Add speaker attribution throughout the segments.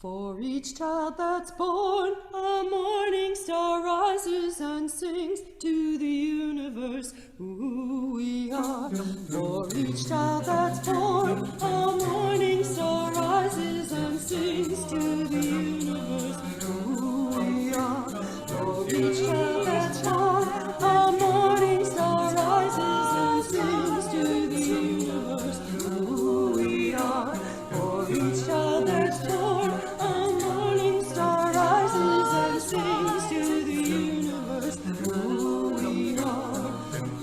Speaker 1: For each child that's born, a morning star rises and sings to the universe who we are. For each child that's born, a morning star rises and sings to the universe who we are. For each child that's born, a morning star rises and sings to the universe who we are. For each child that's born, sings to the universe who we are.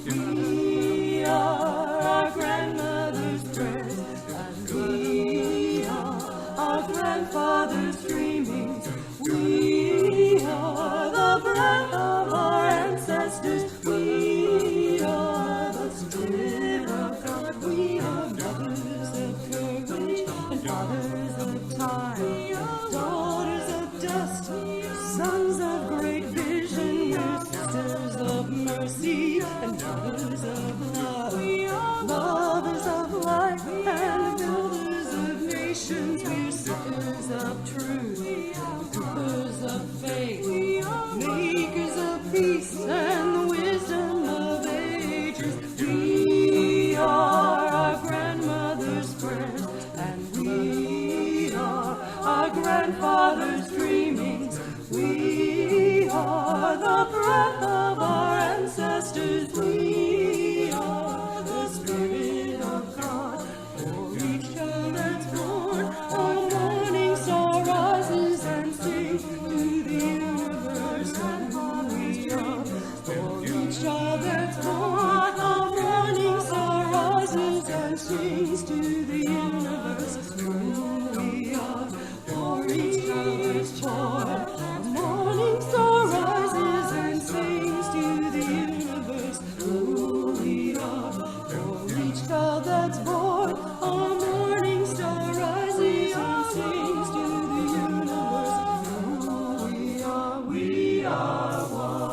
Speaker 1: We are our grandmother's prayers, and we are our grandfather's dreamings. We are the breath of our ancestors. We are the Spirit of God. We are mothers of courage and fathers of time, daughters of dust, sons of great vision, we're sisters of mercy and mothers of love, lovers of life and builders of nations. We're seekers of truth, keepers of faith, makers of peace and the wisdom of ages. We are our grandmother's prayers, and we are our grandfather's dreamings. We are the breath of our ancestors. We are the Spirit of God. For each child that's born, a morning star rises and sings to the universe who we are. For each child that's born, a morning star rises and sings to the universe who we are. For each child that's born, morning star rises and sings to the universe who we are. For each child that's born, a morning star rises and sings to the universe who we are. We are one.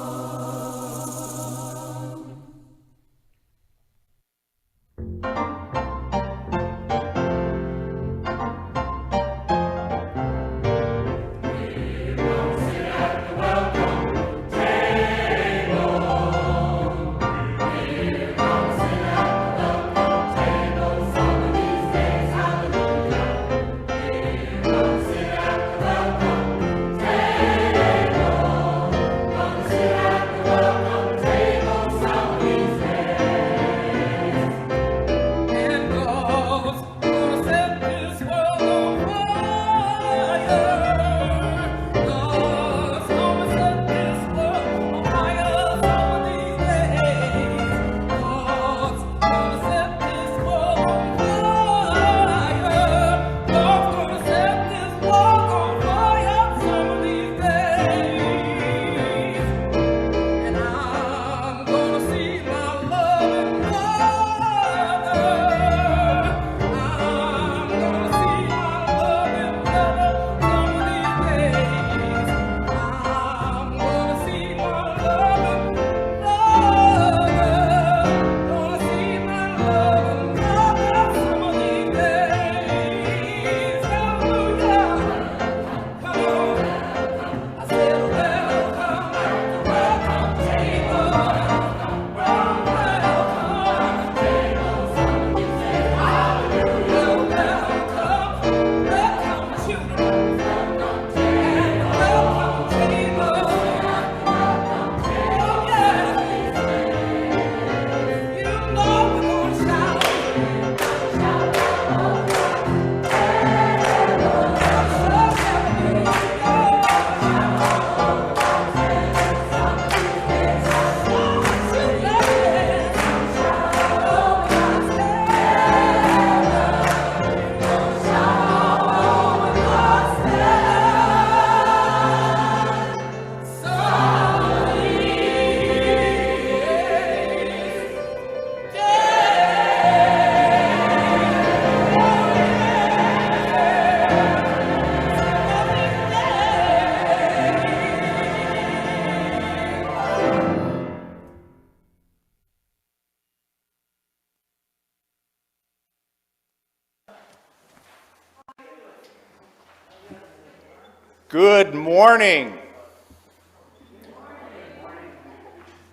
Speaker 2: Good morning.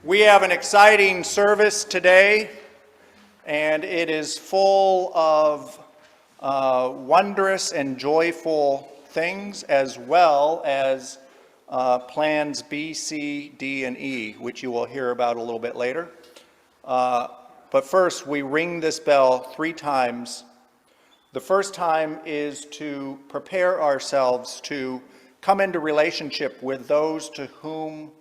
Speaker 2: We have an exciting service today, and it is full of wondrous and joyful things, as well as plans B, C, D, and E, which you will hear about a little bit later. But first, we ring this bell 3 times. The first time is to prepare ourselves to come into relationship with those to whom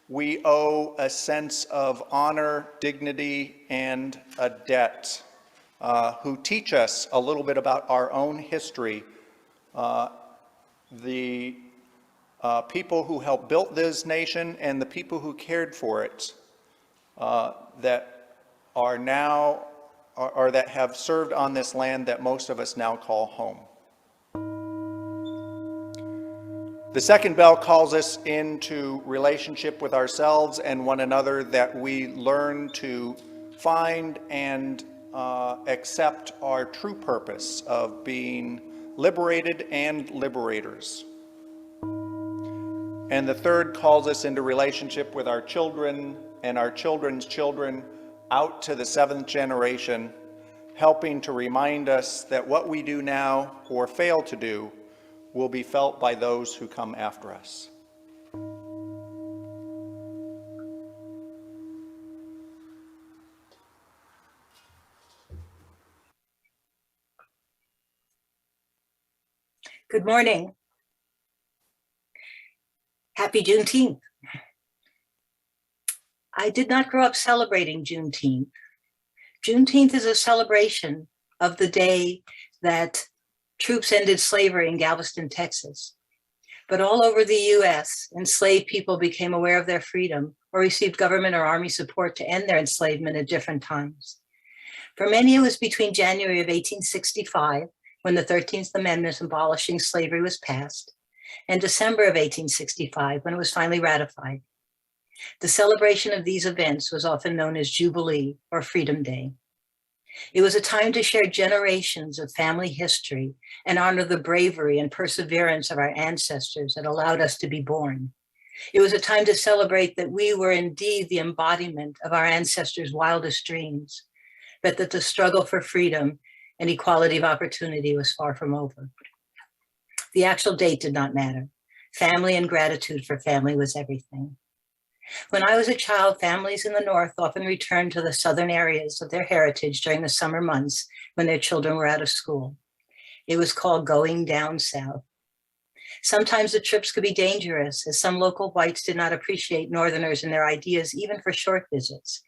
Speaker 2: we owe a sense of honor, dignity, and a debt, who teach us a little bit about our own history, the people who helped build this nation and the people who cared for it, that are now, or that have served on this land that most of us now call home. The second bell calls us into relationship with ourselves and one another, that we learn to find and accept our true purpose of being liberated and liberators. And the third calls us into relationship with our children and our children's children out to the 7th generation, helping to remind us that what we do now or fail to do will be felt by those who come after us.
Speaker 3: Good morning. Happy Juneteenth. I did not grow up celebrating Juneteenth. Juneteenth is a celebration of the day that troops ended slavery in Galveston, Texas. But all over the US, enslaved people became aware of their freedom or received government or army support to end their enslavement at different times. For many, it was between January of 1865, when the 13th Amendment abolishing slavery was passed, and December of 1865, when it was finally ratified. The celebration of these events was often known as Jubilee or Freedom Day. It was a time to share generations of family history and honor the bravery and perseverance of our ancestors that allowed us to be born. It was a time to celebrate that we were indeed the embodiment of our ancestors' wildest dreams, but that the struggle for freedom and equality of opportunity was far from over. The actual date did not matter. Family and gratitude for family was everything. When I was a child, families in the North often returned to the southern areas of their heritage during the summer months when their children were out of school. It was called going down south. Sometimes the trips could be dangerous, as some local whites did not appreciate Northerners and their ideas, even for short visits.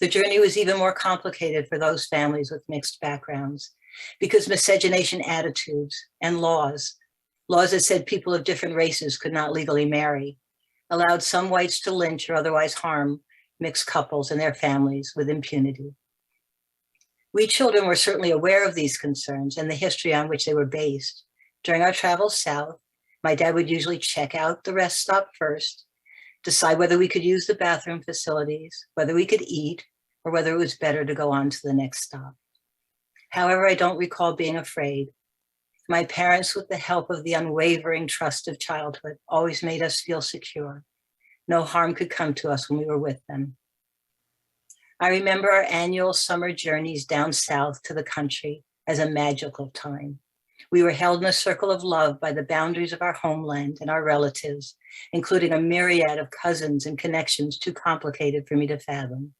Speaker 3: The journey was even more complicated for those families with mixed backgrounds, because miscegenation attitudes and laws that said people of different races could not legally marry, allowed some whites to lynch or otherwise harm mixed couples and their families with impunity. We children were certainly aware of these concerns and the history on which they were based. During our travels south, my dad would usually check out the rest stop first, decide whether we could use the bathroom facilities, whether we could eat, or whether it was better to go on to the next stop. However, I don't recall being afraid. My parents, with the help of the unwavering trust of childhood, always made us feel secure. No harm could come to us when we were with them. I remember our annual summer journeys down south to the country as a magical time. We were held in a circle of love by the boundaries of our homeland and our relatives, including a myriad of cousins and connections too complicated for me to fathom.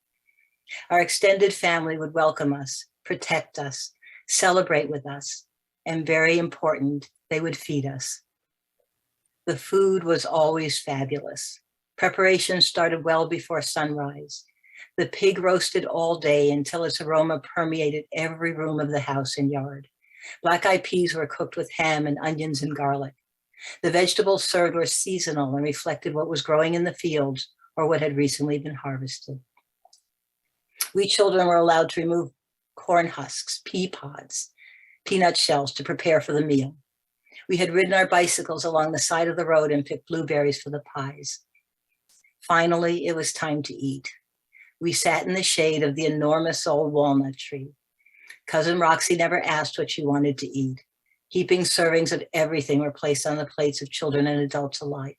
Speaker 3: Our extended family would welcome us, protect us, celebrate with us, and very important, they would feed us. The food was always fabulous. Preparations started well before sunrise. The pig roasted all day until its aroma permeated every room of the house and yard. Black-eyed peas were cooked with ham and onions and garlic. The vegetables served were seasonal and reflected what was growing in the fields or what had recently been harvested. We children were allowed to remove corn husks, pea pods, peanut shells to prepare for the meal. We had ridden our bicycles along the side of the road and picked blueberries for the pies. Finally, it was time to eat. We sat in the shade of the enormous old walnut tree. Cousin Roxy never asked what she wanted to eat. Heaping servings of everything were placed on the plates of children and adults alike.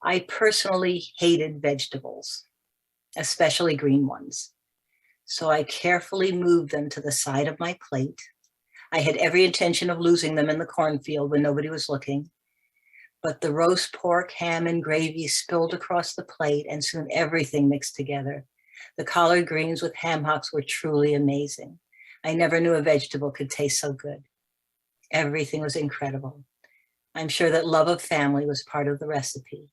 Speaker 3: I personally hated vegetables, especially green ones. So I carefully moved them to the side of my plate. I had every intention of losing them in the cornfield when nobody was looking. But the roast pork, ham, and gravy spilled across the plate, and soon everything mixed together. The collard greens with ham hocks were truly amazing. I never knew a vegetable could taste so good. Everything was incredible. I'm sure that love of family was part of the recipe.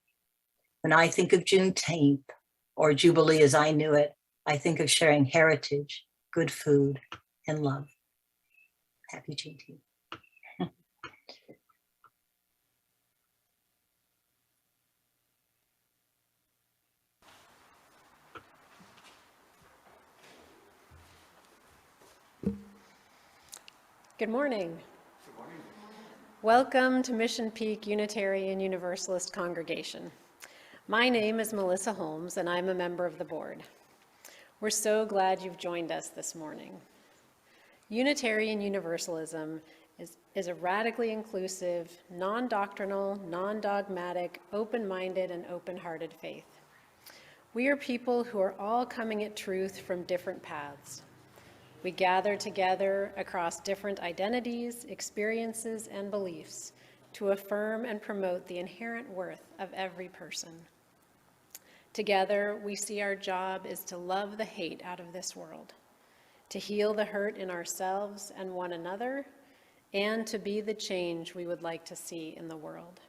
Speaker 3: When I think of Juneteenth, or Jubilee as I knew it, I think of sharing heritage, good food, and love. Happy Juneteenth.
Speaker 4: Good morning. Welcome to Mission Peak Unitarian Universalist Congregation. My name is Melissa Holmes, and I'm a member of the board. We're so glad you've joined us this morning. Unitarian Universalism is a radically inclusive, non-doctrinal, non-dogmatic, open-minded, and open-hearted faith. We are people who are all coming at truth from different paths. We gather together across different identities, experiences, and beliefs to affirm and promote the inherent worth of every person. Together, we see our job is to love the hate out of this world, to heal the hurt in ourselves and one another, and to be the change we would like to see in the world.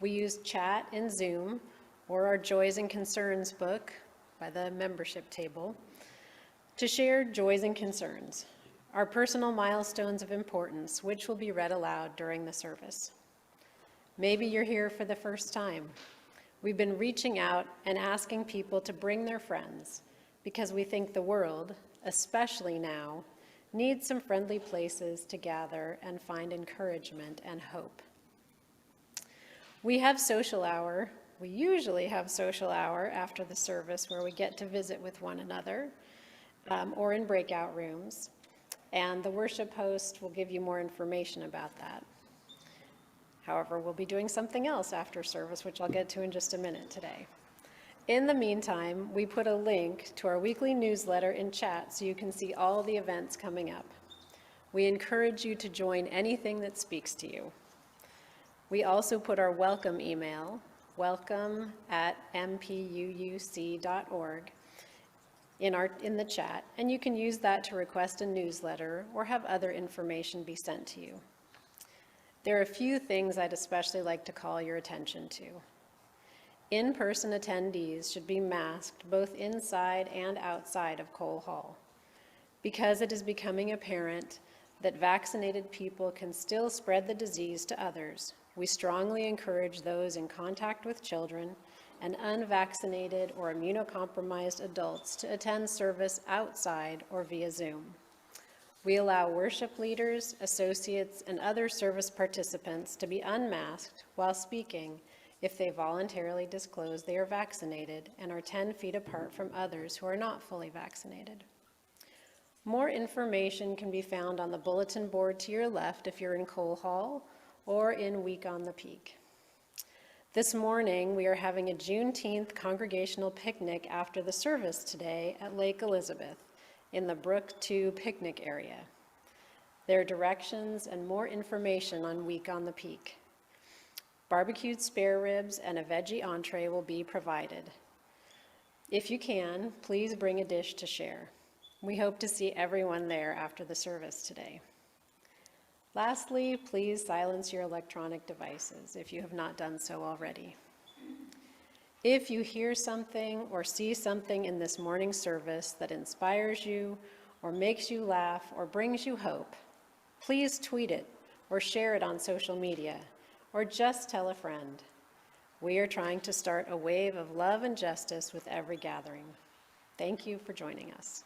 Speaker 4: We use chat in Zoom or our Joys and Concerns book by the membership table to share joys and concerns, our personal milestones of importance, which will be read aloud during the service. Maybe you're here for the first time. We've been reaching out and asking people to bring their friends because we think the world, especially now, needs some friendly places to gather and find encouragement and hope. We have social hour. We usually have social hour after the service where we get to visit with one another, or in breakout rooms, and the worship host will give you more information about that. However, we'll be doing something else after service, which I'll get to in just a minute today. In the meantime, we put a link to our weekly newsletter in chat so you can see all the events coming up. We encourage you to join anything that speaks to you. We also put our welcome email, welcome@mpuuc.org, in the chat, and you can use that to request a newsletter or have other information be sent to you. There are a few things I'd especially like to call your attention to. In-person attendees should be masked both inside and outside of Cole Hall. Because it is becoming apparent that vaccinated people can still spread the disease to others, we strongly encourage those in contact with children and unvaccinated or immunocompromised adults to attend service outside or via Zoom. We allow worship leaders, associates, and other service participants to be unmasked while speaking if they voluntarily disclose they are vaccinated and are 10 feet apart from others who are not fully vaccinated. More information can be found on the bulletin board to your left if you're in Cole Hall or in Week on the Peak. This morning, we are having a Juneteenth congregational picnic after the service today at Lake Elizabeth in the Brook 2 picnic area. There are directions and more information on Week on the Peak. Barbecued spare ribs and a veggie entree will be provided. If you can, please bring a dish to share. We hope to see everyone there after the service today. Lastly, please silence your electronic devices if you have not done so already. If you hear something or see something in this morning's service that inspires you or makes you laugh or brings you hope, please tweet it or share it on social media or just tell a friend. We are trying to start a wave of love and justice with every gathering. Thank you for joining us.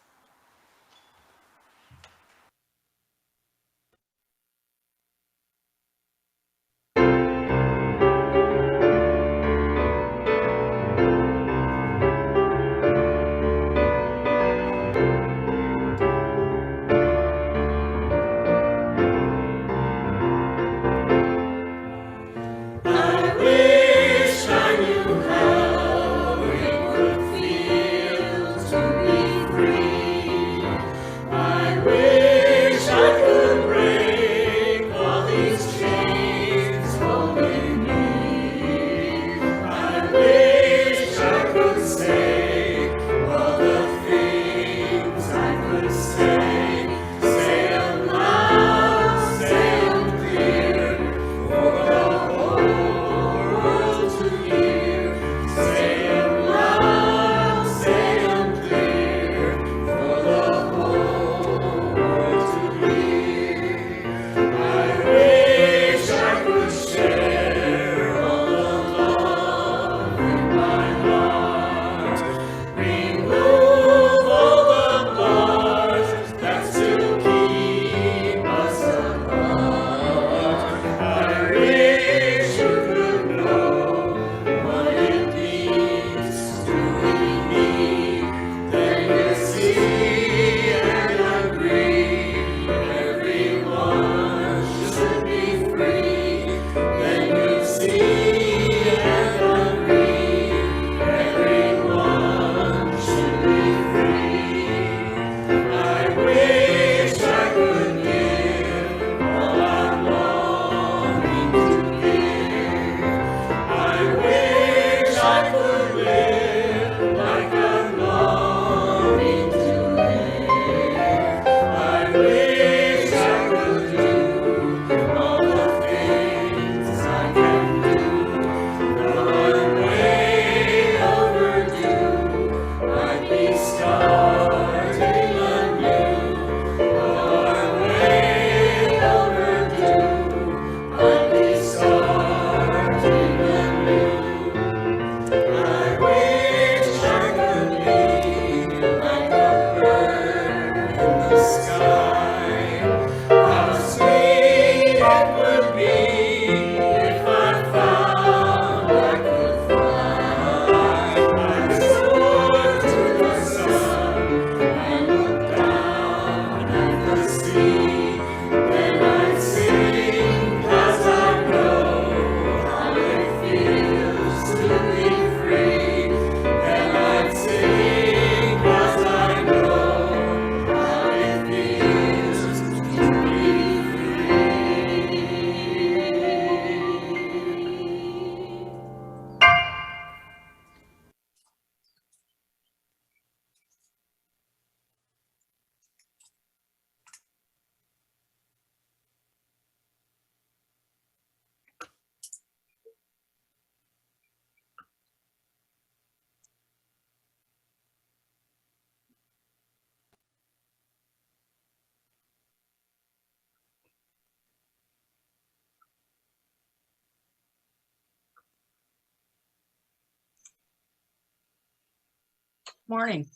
Speaker 5: Morning.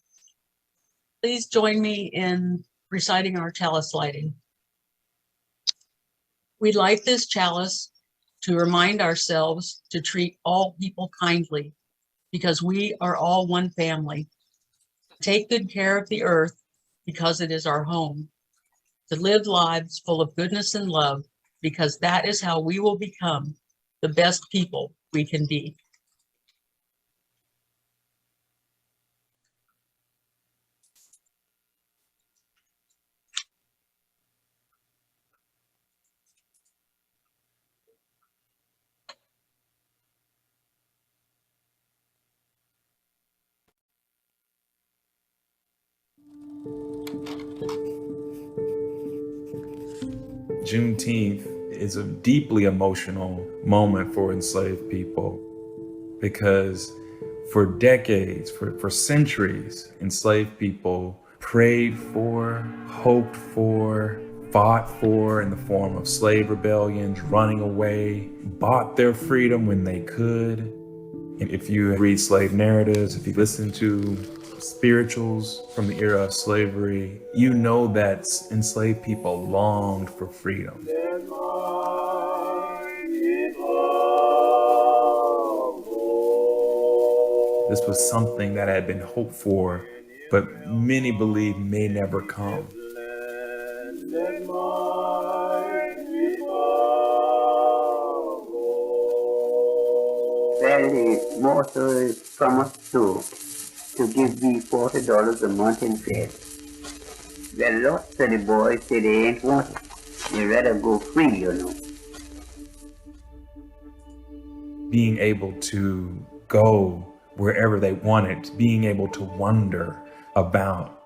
Speaker 5: Please join me in reciting our chalice lighting. We light this chalice to remind ourselves to treat all people kindly because we are all one family. Take good care of the earth because it is our home. To live lives full of goodness and love because that is how we will become the best people we can be.
Speaker 6: Juneteenth is a deeply emotional moment for enslaved people because for decades, for centuries, enslaved people prayed for, hoped for, fought for in the form of slave rebellions, running away, bought their freedom when they could. And if you read slave narratives, if you listen to spirituals from the era of slavery, you know that enslaved people longed for freedom. This was something that had been hoped for, but many believe may never come.
Speaker 7: Well, the master promised to give me $40 a month in fare. Well, lots of the boys say they ain't want it. They rather go free, you know.
Speaker 6: Being able to go wherever they wanted, being able to wonder about.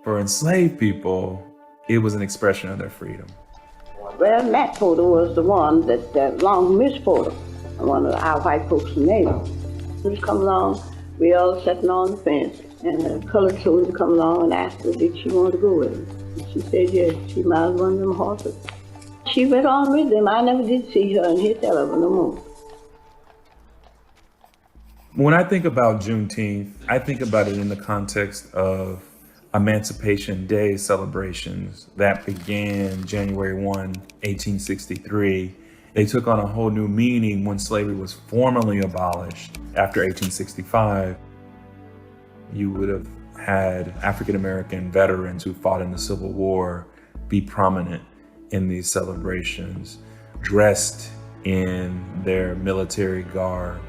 Speaker 6: For enslaved people, it was an expression of their freedom.
Speaker 8: Well, Matt Porter was the one that long Miss Porter, one of our white folks' neighbors. He was coming along, we all sitting on the fence, and a colored soldier come along and asked her did she want to go with him. And she said yes, she mounted one of them horses. She went on with them. I never did see her and hear tell of her no more.
Speaker 6: When I think about Juneteenth, I think about it in the context of Emancipation Day celebrations that began January 1, 1863. They took on a whole new meaning when slavery was formally abolished after 1865. You would have had African-American veterans who fought in the Civil War be prominent in these celebrations, dressed in their military garb,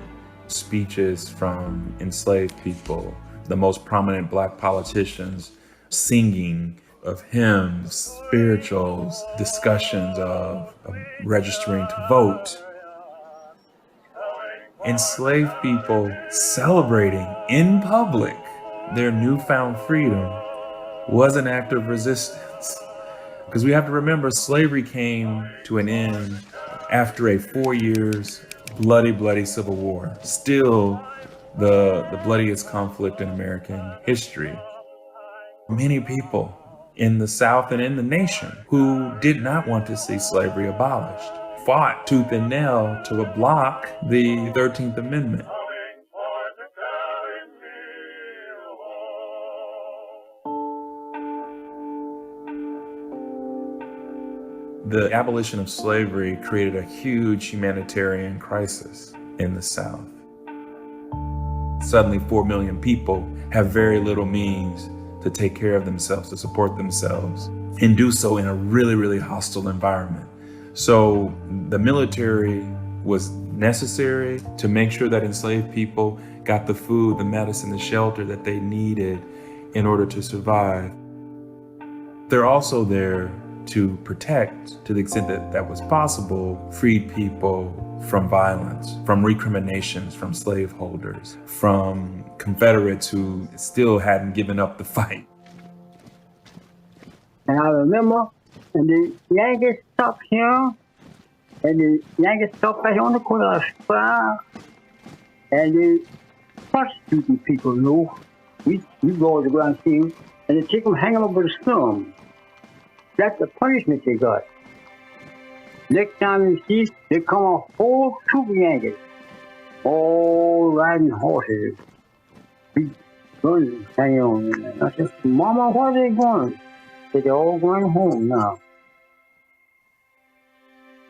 Speaker 6: speeches from enslaved people, the most prominent Black politicians singing of hymns, spirituals, discussions of registering to vote. Enslaved people celebrating in public their newfound freedom was an act of resistance. Because we have to remember, slavery came to an end after a 4 years bloody Civil War. Still the bloodiest conflict in American history. Many people in the South and in the nation who did not want to see slavery abolished fought tooth and nail to block the 13th Amendment. The abolition of slavery created a huge humanitarian crisis in the South. Suddenly 4 million people have very little means to take care of themselves, to support themselves, and do so in a really hostile environment. So the military was necessary to make sure that enslaved people got the food, the medicine, the shelter that they needed in order to survive. They're also there to protect, to the extent that that was possible, freed people from violence, from recriminations from slaveholders, from Confederates who still hadn't given up the fight.
Speaker 8: And I remember, and the Yankees stopped here, and the Yankees stopped right on the corner of the square, and they prosecuting people, you know. We go to the ground field, and they take them, hang them over the slum. That's the punishment they got. Next time you see, they come a whole troop of Yankees, all riding horses, big going to hang on. And I said, Mama, where are they going? They said, they're all going home now.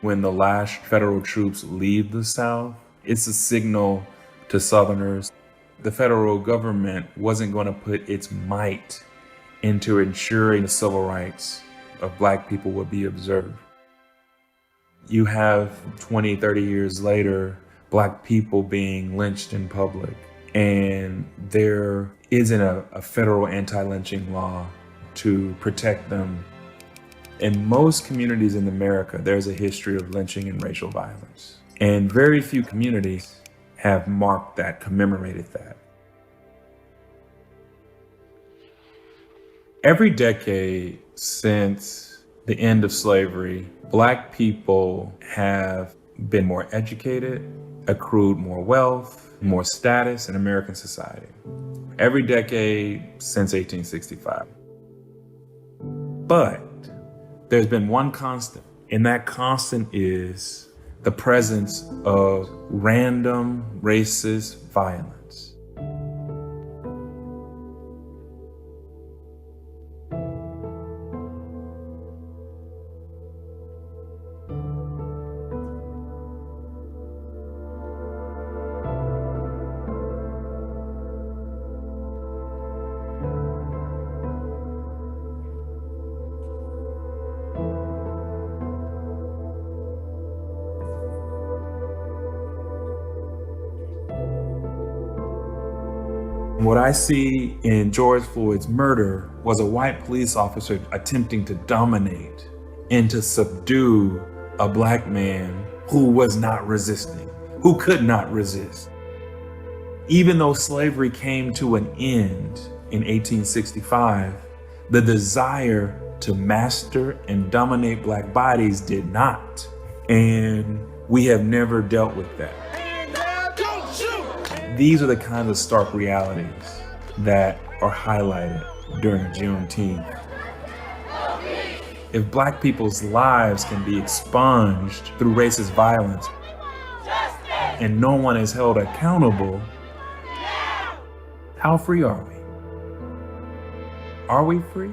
Speaker 6: When the last federal troops leave the South, it's a signal to Southerners. The federal government wasn't going to put its might into ensuring the civil rights of Black people would be observed. You have 20, 30 years later, Black people being lynched in public, and there isn't a federal anti-lynching law to protect them. In most communities in America, there's a history of lynching and racial violence. And very few communities have marked that, commemorated that. Every decade since the end of slavery, Black people have been more educated, accrued more wealth, more status in American society. Every decade since 1865. But there's been one constant, and that constant is the presence of random racist violence. What I see in George Floyd's murder was a white police officer attempting to dominate and to subdue a Black man who was not resisting, who could not resist. Even though slavery came to an end in 1865, the desire to master and dominate Black bodies did not. And we have never dealt with that. These are the kinds of stark realities that are highlighted during Juneteenth. If Black people's lives can be expunged through racist violence and no one is held accountable, how free are we? Are we free?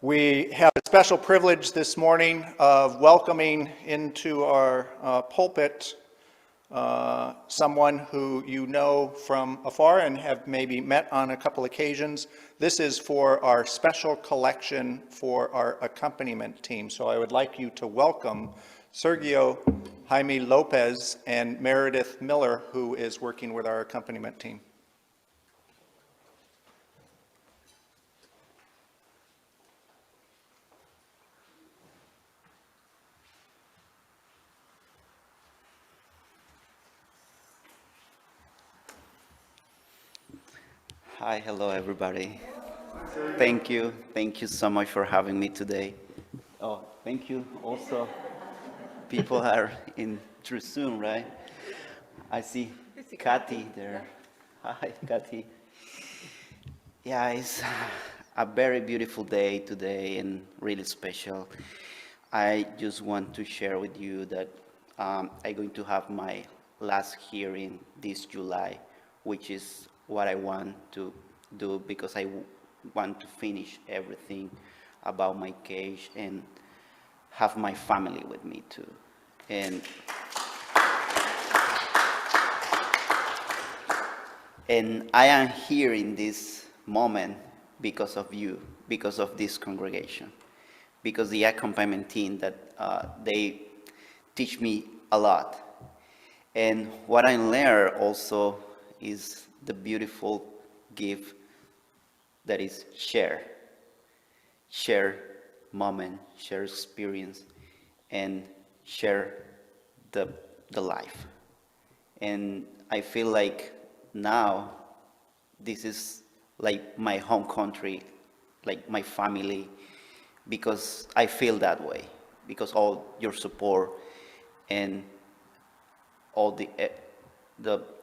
Speaker 2: We have a special privilege this morning of welcoming into our pulpit someone who you know from afar and have maybe met on a couple occasions. This is for our special collection for our accompaniment team. So I would like you to welcome Sergio Jaime Lopez and Meredith Miller, who is working with our accompaniment team.
Speaker 9: Hi, hello everybody. Thank you so much for having me today. Oh, thank you also. People are in through Zoom, right? I see Kathy there. Hi, Kathy. Yeah, it's a very beautiful day today and really special. I just want to share with you that I'm going to have my last hearing this July, which is what I want to do because I want to finish everything about my case and have my family with me too. And I am here in this moment because of you, because of this congregation, because the accompaniment team that they teach me a lot. And what I learned also is the beautiful gift that is share moment, share experience, and share the life. And I feel like now this is like my home country, like my family, because I feel that way, because all your support and all the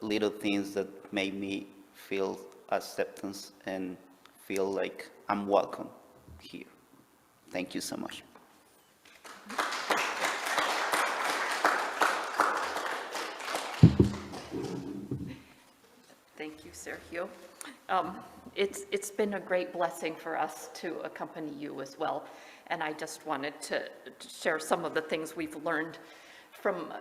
Speaker 9: little things that made me feel acceptance and feel like I'm welcome here. Thank you so much.
Speaker 10: Thank you, Sergio. It's been a great blessing for us to accompany you as well. And I just wanted to share some of the things we've learned from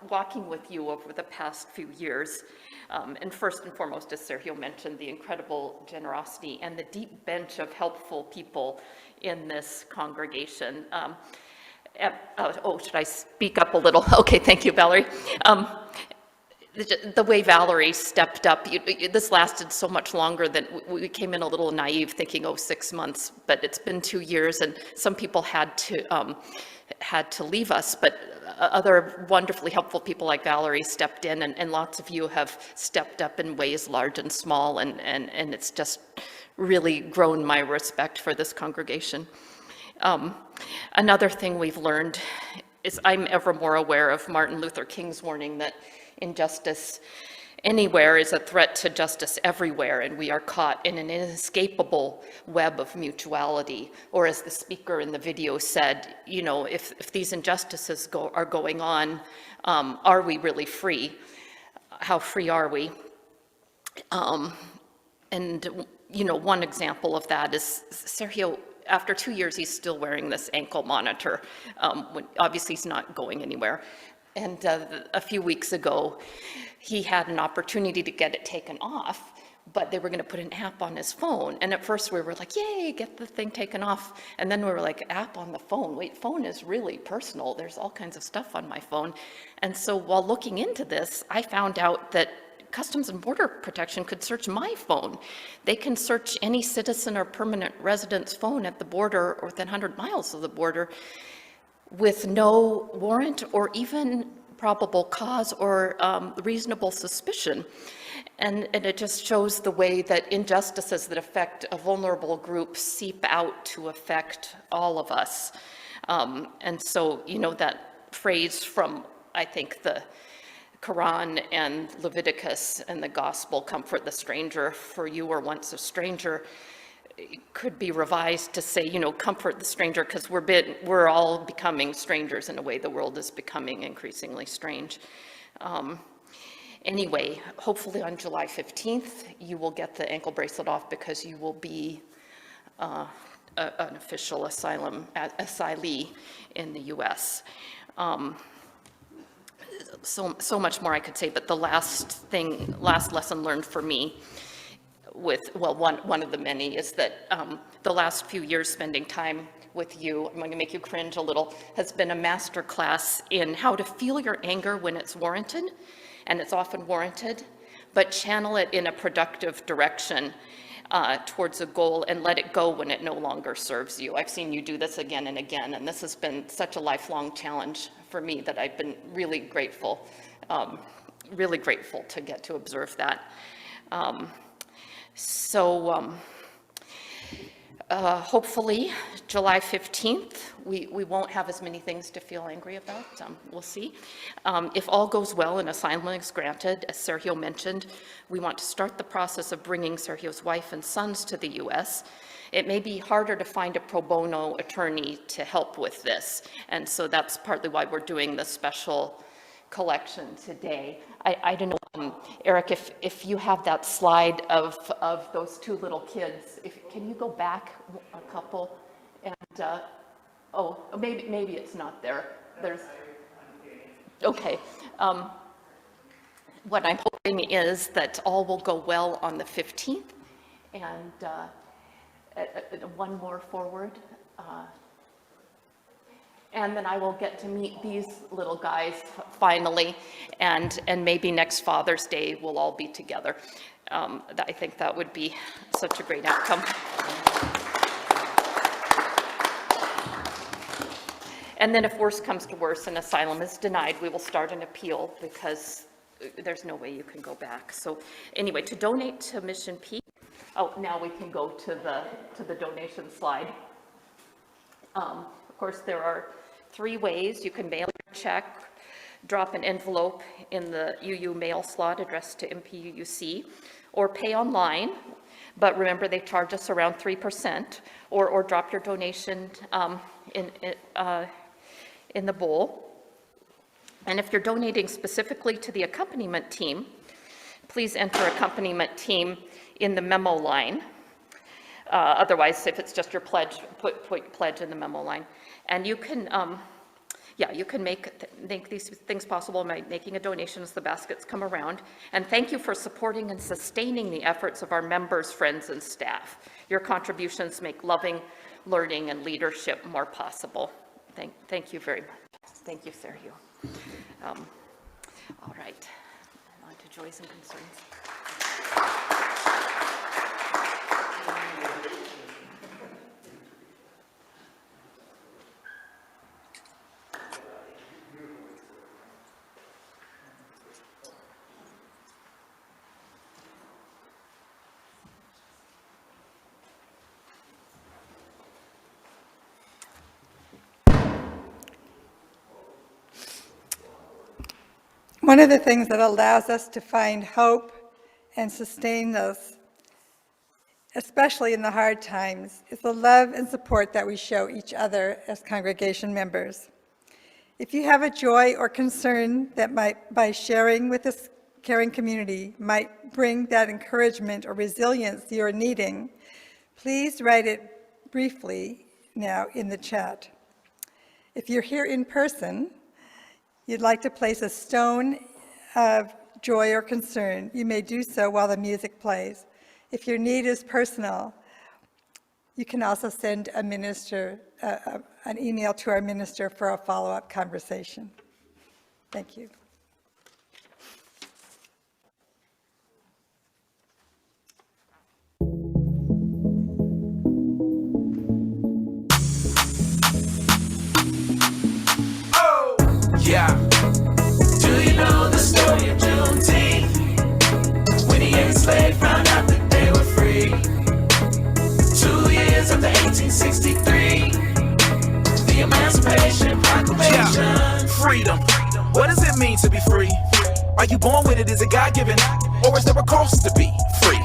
Speaker 10: walking with you over the past few years. And first and foremost, as Sergio mentioned, the incredible generosity and the deep bench of helpful people in this congregation. Should I speak up a little? Okay, thank you, Valerie. The way Valerie stepped up, this lasted so much longer than we came in a little naive thinking, 6 months, but it's been 2 years and some people had to leave us, but other wonderfully helpful people like Valerie stepped in and lots of you have stepped up in ways large and small and it's just really grown my respect for this congregation. Another thing we've learned is I'm ever more aware of Martin Luther King's warning that injustice anywhere is a threat to justice everywhere, and we are caught in an inescapable web of mutuality. Or as the speaker in the video said, if these injustices are going on, are we really free? How free are we? One example of that is Sergio. After 2 years, he's still wearing this ankle monitor. When obviously he's not going anywhere. And a few weeks ago, he had an opportunity to get it taken off, but they were going to put an app on his phone. And at first we were like, yay, get the thing taken off. And then we were like, app on the phone? Wait, phone is really personal. There's all kinds of stuff on my phone. And so while looking into this, I found out that Customs and Border Protection could search my phone. They can search any citizen or permanent resident's phone at the border or within 100 miles of the border with no warrant or even probable cause or reasonable suspicion. And it just shows the way that injustices that affect a vulnerable group seep out to affect all of us. And so, that phrase from, I think, the Quran and Leviticus and the gospel, comfort the stranger, for you were once a stranger, could be revised to say, comfort the stranger, because we're all becoming strangers in a way. The world is becoming increasingly strange. Anyway, hopefully on July 15th, you will get the ankle bracelet off because you will be an official asylee in the US. So much more I could say, but the last lesson learned for me one of the many is that the last few years spending time with you, I'm going to make you cringe a little, has been a master class in how to feel your anger when it's warranted, and it's often warranted, but channel it in a productive direction towards a goal and let it go when it no longer serves you. I've seen you do this again and again, and this has been such a lifelong challenge for me that I've been really grateful to get to observe that. Hopefully, July 15th, we won't have as many things to feel angry about. We'll see. If all goes well and asylum is granted, as Sergio mentioned, we want to start the process of bringing Sergio's wife and sons to the US. It may be harder to find a pro bono attorney to help with this, and so that's partly why we're doing the special collection today. I don't know, Eric, if you have that slide of those two little kids, can you go back a couple? And, maybe it's not there. Okay. What I'm hoping is that all will go well on the 15th, and one more forward. And then I will get to meet these little guys finally, and maybe next Father's Day we'll all be together. I think that would be such a great outcome. And then if worse comes to worse and asylum is denied, we will start an appeal because there's no way you can go back. So anyway, to donate to Mission Peak, now we can go to the donation slide. Of course, there are 3 ways. You can mail your check drop an envelope in the UU mail slot addressed to MPUUC, or pay online, but remember they charge us around 3%, or drop your donation in the bowl. And if you're donating specifically to the accompaniment team, please enter accompaniment team in the memo line. Otherwise, if it's just your pledge, put pledge in the memo line. And you can, you can make these things possible by making a donation as the baskets come around. And thank you for supporting and sustaining the efforts of our members, friends, and staff. Your contributions make loving, learning, and leadership more possible. Thank you very much. Thank you, Sergio. All right, on to joys and concerns.
Speaker 1: One of the things that allows us to find hope and sustain us, especially in the hard times, is the love and support that we show each other as congregation members. If you have a joy or concern that might, by sharing with this caring community, might bring that encouragement or resilience you're needing, please write it briefly now in the chat. If you're here in person, you'd like to place a stone of joy or concern, you may do so while the music plays. If your need is personal, you can also send a minister, an email to our minister for a follow-up conversation. Thank you.
Speaker 11: Yeah. Do you know the story of Juneteenth? When the enslaved found out that they were free. 2 years after 1863, the Emancipation Proclamation. Yeah. Freedom. What does it mean to be free? Are you born with it? Is it God-given? Or is there a cost to be free?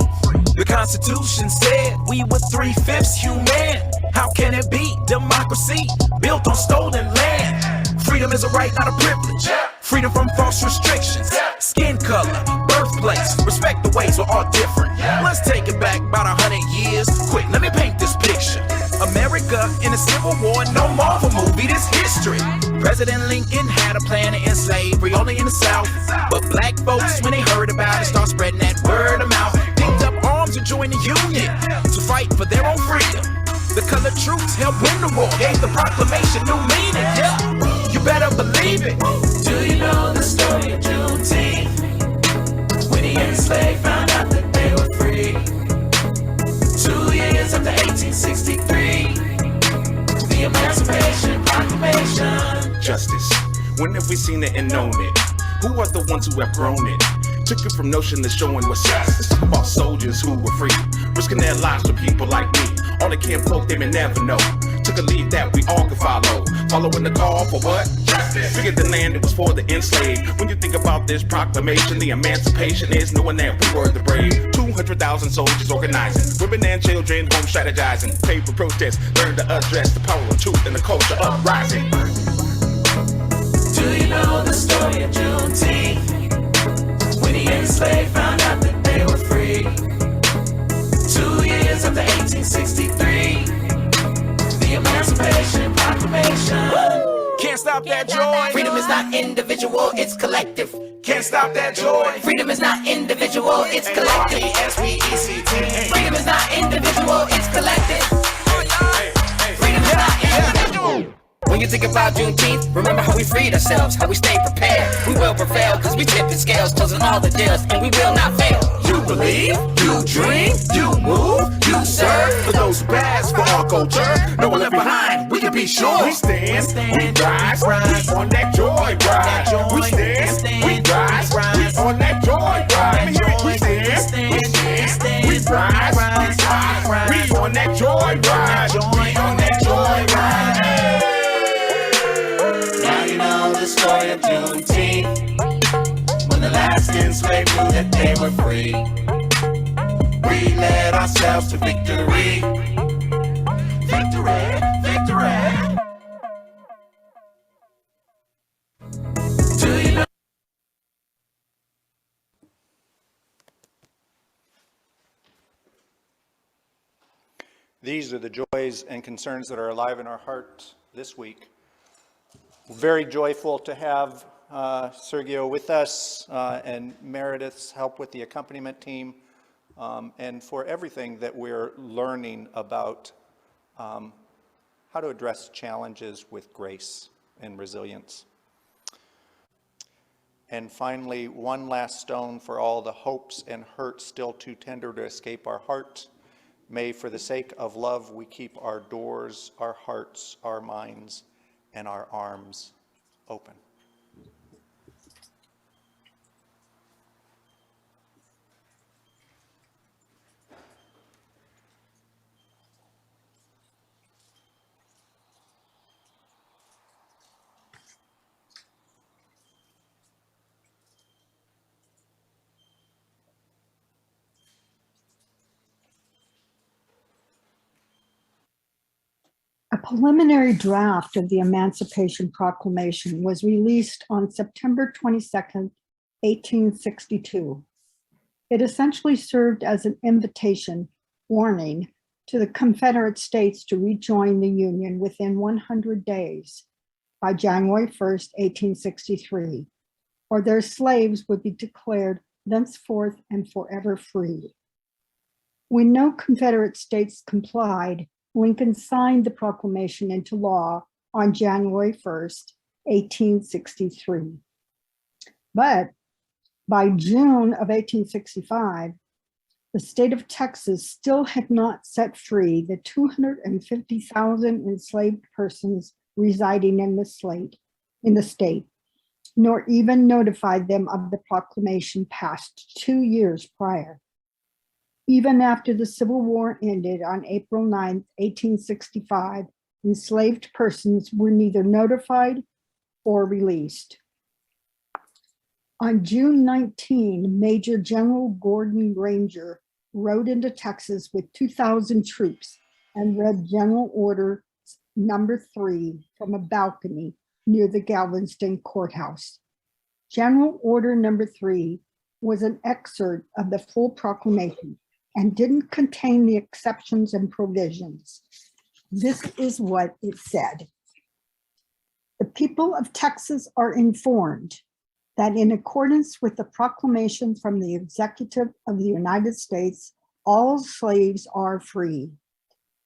Speaker 11: The Constitution said we were 3/5 human. How can it be? Democracy built on stolen land. Freedom is a right, not a privilege. Freedom from false restrictions. Skin color, birthplace, respect the ways we're all different. Let's take it back about 100 years. Quick, let me paint this picture. America in the Civil War, no Marvel movie, this history. President Lincoln had a plan to end slavery only in the South. But black folks, when they heard about it, start spreading that word of mouth. Picked up arms and joined the Union to fight for their own freedom. The colored troops helped win the war, gave the proclamation new meaning, You better believe it. Do you know the story of Juneteenth? When the enslaved found out that they were free. 2 years after 1863, the Emancipation Proclamation.
Speaker 12: Justice. When have we seen it and known it? Who are the ones who have grown it? Took it from notion to showing what's justice. About soldiers who were free, risking their lives for people like me. All the kinfolk they may never know. Took a lead that we all could follow. Following the call for what? Justice. Figured the land it was for the enslaved. When you think about this proclamation, the emancipation is knowing that we were the brave. 200,000 soldiers organizing, women and children home strategizing. Paper protests, learn to address the power of truth and the culture uprising.
Speaker 11: Do you know the story of Juneteenth? When the enslaved found out that they were free. 2 years after 1863, the Emancipation Proclamation.
Speaker 12: Can't stop that joy.
Speaker 11: Freedom is not individual, it's collective.
Speaker 12: Can't stop that joy.
Speaker 11: Freedom is not individual, it's collective.
Speaker 12: S-P-E-C-T.
Speaker 11: Freedom is not individual, it's collective. Freedom is not individual. When you think about Juneteenth, remember how we freed ourselves, how we stayed prepared. We will prevail, cause we tipped the scales, closing all the deals, and we will not fail.
Speaker 12: You believe, you dream, you move, you serve. For those who pass for our culture, no one left behind, we can be sure. We stand, we rise, we on that joy ride. We stand, we rise, we on that joy ride. We stand, we rise, we on that joy ride. We on that joy ride.
Speaker 11: Now you know the story of Juneteenth. enslaved knew that they were free. We led ourselves to victory. Victory, victory. Do you know?
Speaker 2: These are the joys and concerns that are alive in our hearts this week. We're very joyful to have Sergio with us and Meredith's help with the accompaniment team, and for everything that we're learning about how to address challenges with grace and resilience. And finally, one last stone for all the hopes and hurts still too tender to escape our hearts. May, for the sake of love, we keep our doors, our hearts, our minds, and our arms open.
Speaker 13: A preliminary draft of the Emancipation Proclamation was released on September 22nd, 1862. It essentially served as an invitation warning to the Confederate States to rejoin the Union within 100 days by January 1st, 1863, or their slaves would be declared thenceforth and forever free. When no Confederate States complied, Lincoln signed the proclamation into law on January 1st, 1863. But by June of 1865, the state of Texas still had not set free the 250,000 enslaved persons residing in the state, nor even notified them of the proclamation passed 2 years prior. Even after the Civil War ended on April 9, 1865, enslaved persons were neither notified or released. On June 19, Major General Gordon Granger rode into Texas with 2,000 troops and read General Order Number 3 from a balcony near the Galveston courthouse. General Order Number 3 was an excerpt of the full proclamation and didn't contain the exceptions and provisions. This is what it said. The people of Texas are informed that in accordance with the proclamation from the Executive of the United States, all slaves are free.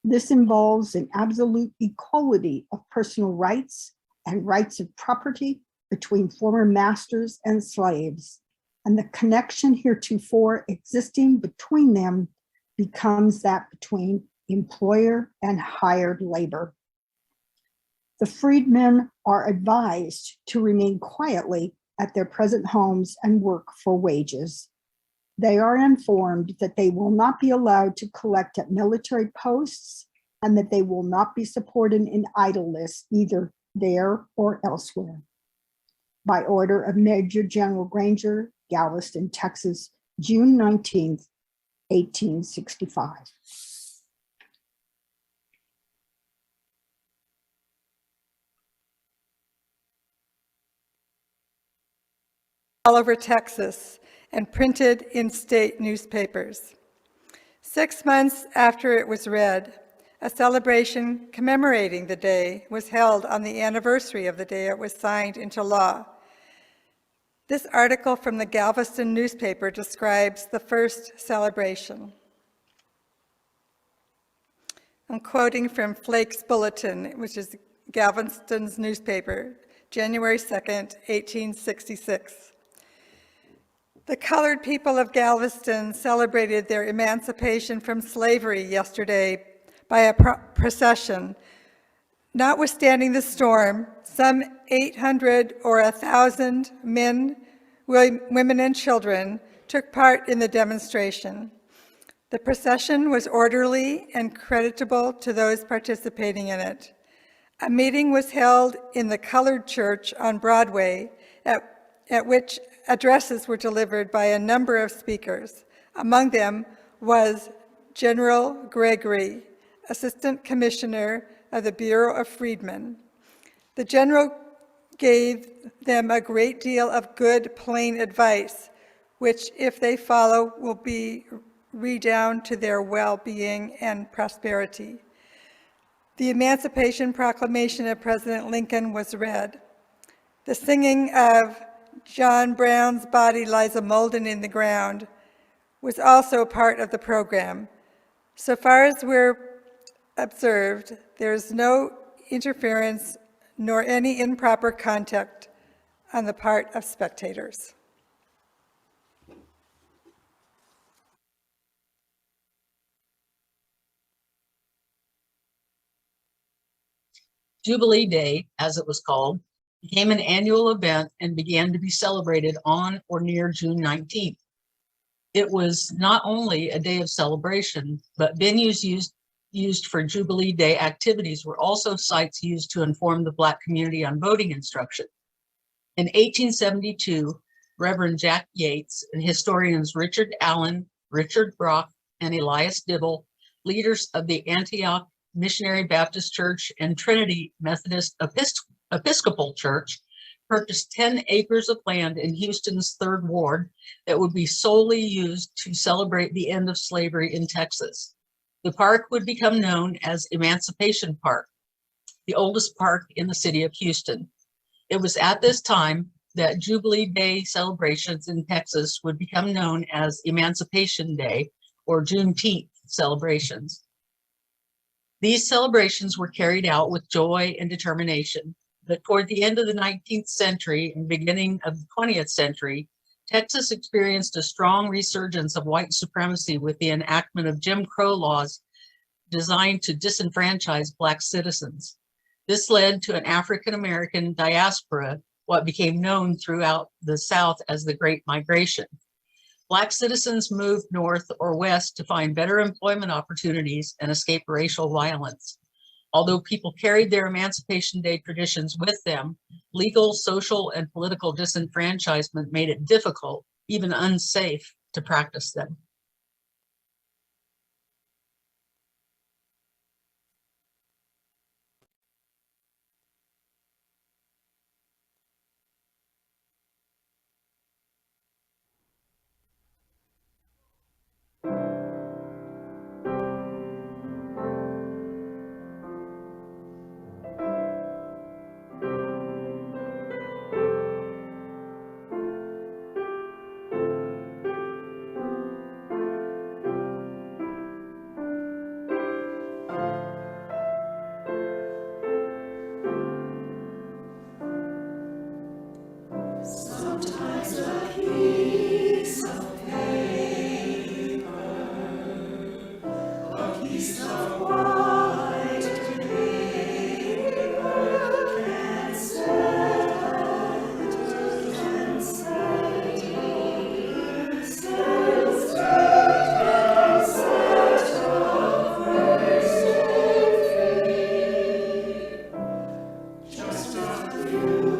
Speaker 13: This involves an absolute equality of personal rights and rights of property between former masters and slaves, and the connection heretofore existing between them becomes that between employer and hired labor. The freedmen are advised to remain quietly at their present homes and work for wages. They are informed that they will not be allowed to collect at military posts and that they will not be supported in idleness either there or elsewhere. By order of Major General Granger, Galveston, Texas, June 19th, 1865.
Speaker 1: All over Texas and printed in state newspapers. 6 months after it was read, a celebration commemorating the day was held on the anniversary of the day it was signed into law. This article from the Galveston newspaper describes the first celebration. I'm quoting from Flake's Bulletin, which is Galveston's newspaper, January 2nd, 1866. The colored people of Galveston celebrated their emancipation from slavery yesterday by a procession. Notwithstanding the storm, some 800 or 1,000 men, women, and children took part in the demonstration. The procession was orderly and creditable to those participating in it. A meeting was held in the Colored Church on Broadway, at which
Speaker 14: addresses were delivered by a number of speakers. Among them was General Gregory, Assistant Commissioner of the Bureau of Freedmen. The general gave them a great deal of good, plain advice, which, if they follow, will be redound to their well-being and prosperity. The Emancipation Proclamation of President Lincoln was read. The singing of John Brown's Body Lies a Molding in the Ground was also part of the program. So far as we're observed, there is no interference nor any improper conduct on the part of spectators.
Speaker 5: Jubilee Day, as it was called, became an annual event and began to be celebrated on or near June 19th. It was not only a day of celebration, but venues used for Jubilee Day activities were also sites used to inform the Black community on voting instruction. In 1872, Reverend Jack Yates and historians Richard Allen, Richard Brock, and Elias Dibble, leaders of the Antioch Missionary Baptist Church and Trinity Methodist Episcopal Church, purchased 10 acres of land in Houston's 3rd Ward that would be solely used to celebrate the end of slavery in Texas. The park would become known as Emancipation Park, the oldest park in the city of Houston. It was at this time that Jubilee Day celebrations in Texas would become known as Emancipation Day or Juneteenth celebrations. These celebrations were carried out with joy and determination, but toward the end of the 19th century and beginning of the 20th century, Texas experienced a strong resurgence of white supremacy with the enactment of Jim Crow laws designed to disenfranchise Black citizens. This led to an African-American diaspora, what became known throughout the South as the Great Migration. Black citizens moved north or west to find better employment opportunities and escape racial violence. Although people carried their Emancipation Day traditions with them, legal, social, and political disenfranchisement made it difficult, even unsafe, to practice them.
Speaker 1: Sometimes a piece of paper, a piece of white paper can just a few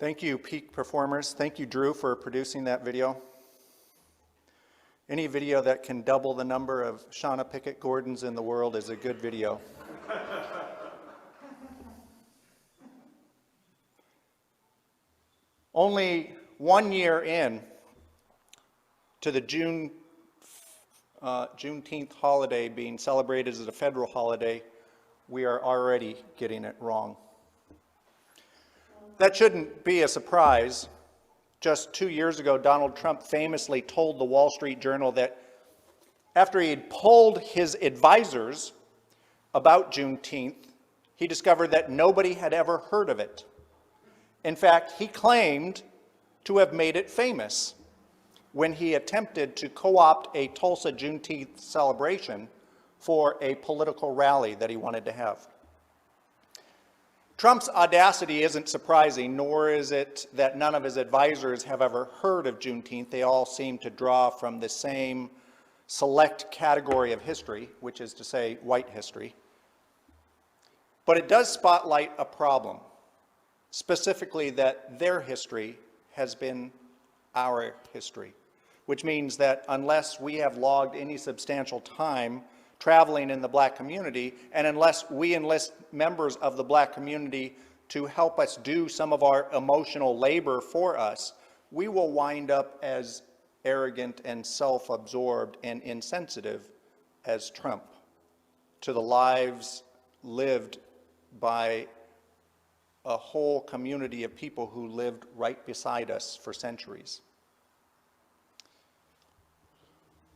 Speaker 2: Thank you, Peak Performers. Thank you, Drew, for producing that video. Any video that can double the number of Shauna Pickett Gordons in the world is a good video. Only 1 year in to the Juneteenth holiday being celebrated as a federal holiday, we are already getting it wrong. That shouldn't be a surprise. Just 2 years ago, Donald Trump famously told the Wall Street Journal that after he had polled his advisors about Juneteenth, he discovered that nobody had ever heard of it. In fact, he claimed to have made it famous when he attempted to co-opt a Tulsa Juneteenth celebration for a political rally that he wanted to have. Trump's audacity isn't surprising, nor is it that none of his advisors have ever heard of Juneteenth. They all seem to draw from the same select category of history, which is to say white history. But it does spotlight a problem, specifically that their history has been our history, which means that unless we have logged any substantial time traveling in the black community, and unless we enlist members of the black community to help us do some of our emotional labor for us, we will wind up as arrogant and self-absorbed and insensitive as Trump to the lives lived by a whole community of people who lived right beside us for centuries.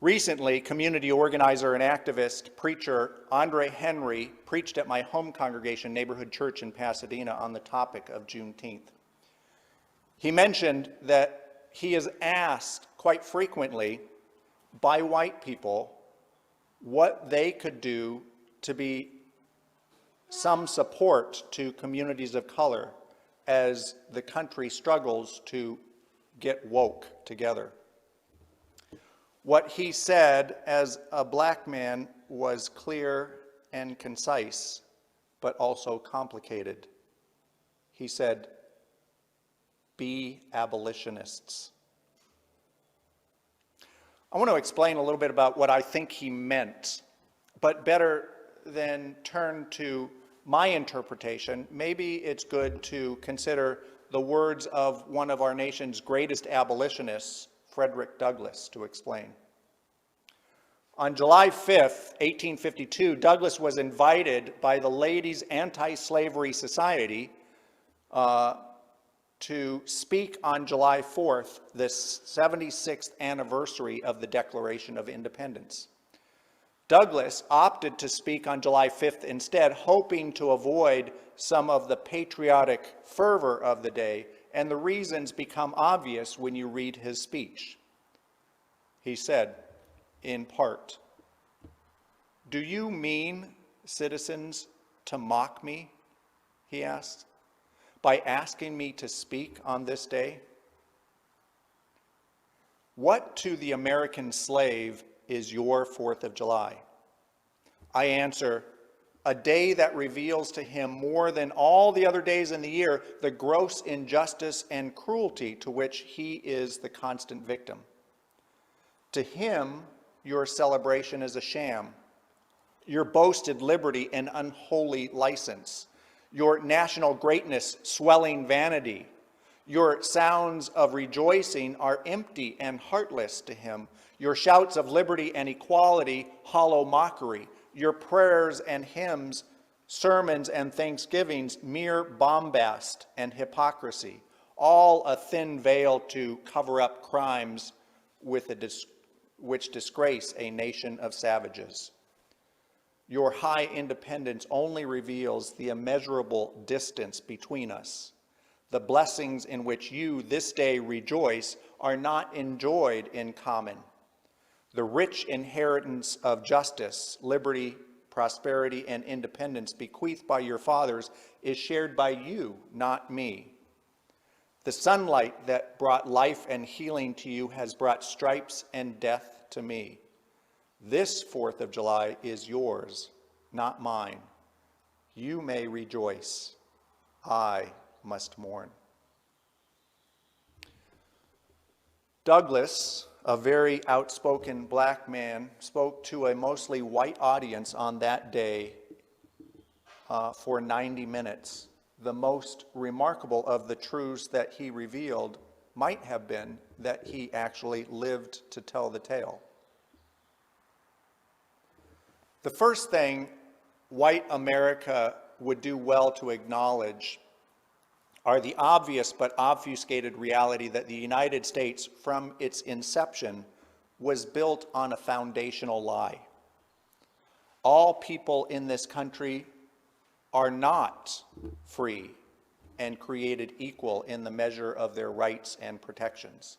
Speaker 2: Recently, community organizer and activist preacher Andre Henry preached at my home congregation neighborhood church in Pasadena on the topic of Juneteenth. He mentioned that he is asked quite frequently by white people what they could do to be some support to communities of color as the country struggles to get woke together. What he said as a black man was clear and concise, but also complicated. He said, "Be abolitionists." I want to explain a little bit about what I think he meant, but better than turn to my interpretation, maybe it's good to consider the words of one of our nation's greatest abolitionists, Frederick Douglass, to explain. On July 5th, 1852, Douglass was invited by the Ladies' Anti-Slavery Society to speak on July 4th, the 76th anniversary of the Declaration of Independence. Douglass opted to speak on July 5th instead, hoping to avoid some of the patriotic fervor of the day, and the reasons become obvious when you read his speech. He said, in part, "Do you mean, citizens, to mock me?" he asked, "by asking me to speak on this day? What to the American slave is your 4th of July? I answer, a day that reveals to him more than all the other days in the year the gross injustice and cruelty to which he is the constant victim. To him, your celebration is a sham, your boasted liberty an unholy license, your national greatness swelling vanity. Your sounds of rejoicing are empty and heartless to him, your shouts of liberty and equality hollow mockery, your prayers and hymns, sermons and thanksgivings mere bombast and hypocrisy, all a thin veil to cover up crimes which disgrace a nation of savages. Your high independence only reveals the immeasurable distance between us. The blessings in which you this day rejoice are not enjoyed in common. The rich inheritance of justice, liberty, prosperity, and independence bequeathed by your fathers is shared by you, not me. The sunlight that brought life and healing to you has brought stripes and death to me. This 4th of July is yours, not mine. You may rejoice. I must mourn." Douglas, a very outspoken black man, spoke to a mostly white audience on that day for 90 minutes. The most remarkable of the truths that he revealed might have been that he actually lived to tell the tale. The first thing white America would do well to acknowledge are the obvious but obfuscated reality that the United States, from its inception, was built on a foundational lie. All people in this country are not free and created equal in the measure of their rights and protections.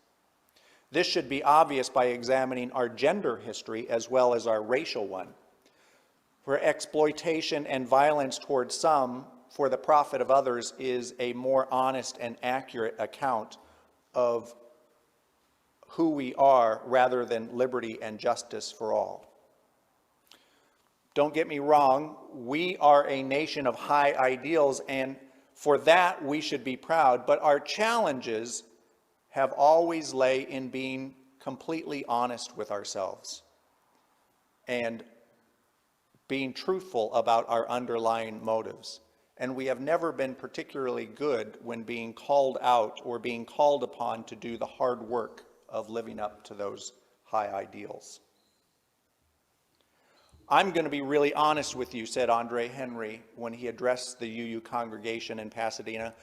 Speaker 2: This should be obvious by examining our gender history as well as our racial one, where exploitation and violence towards some for the profit of others is a more honest and accurate account of who we are rather than liberty and justice for all. Don't get me wrong, we are a nation of high ideals, and for that we should be proud, but our challenges have always lay in being completely honest with ourselves and being truthful about our underlying motives. And we have never been particularly good when being called out or being called upon to do the hard work of living up to those high ideals. I'm going to be really honest with you, said Andre Henry when he addressed the UU congregation in Pasadena.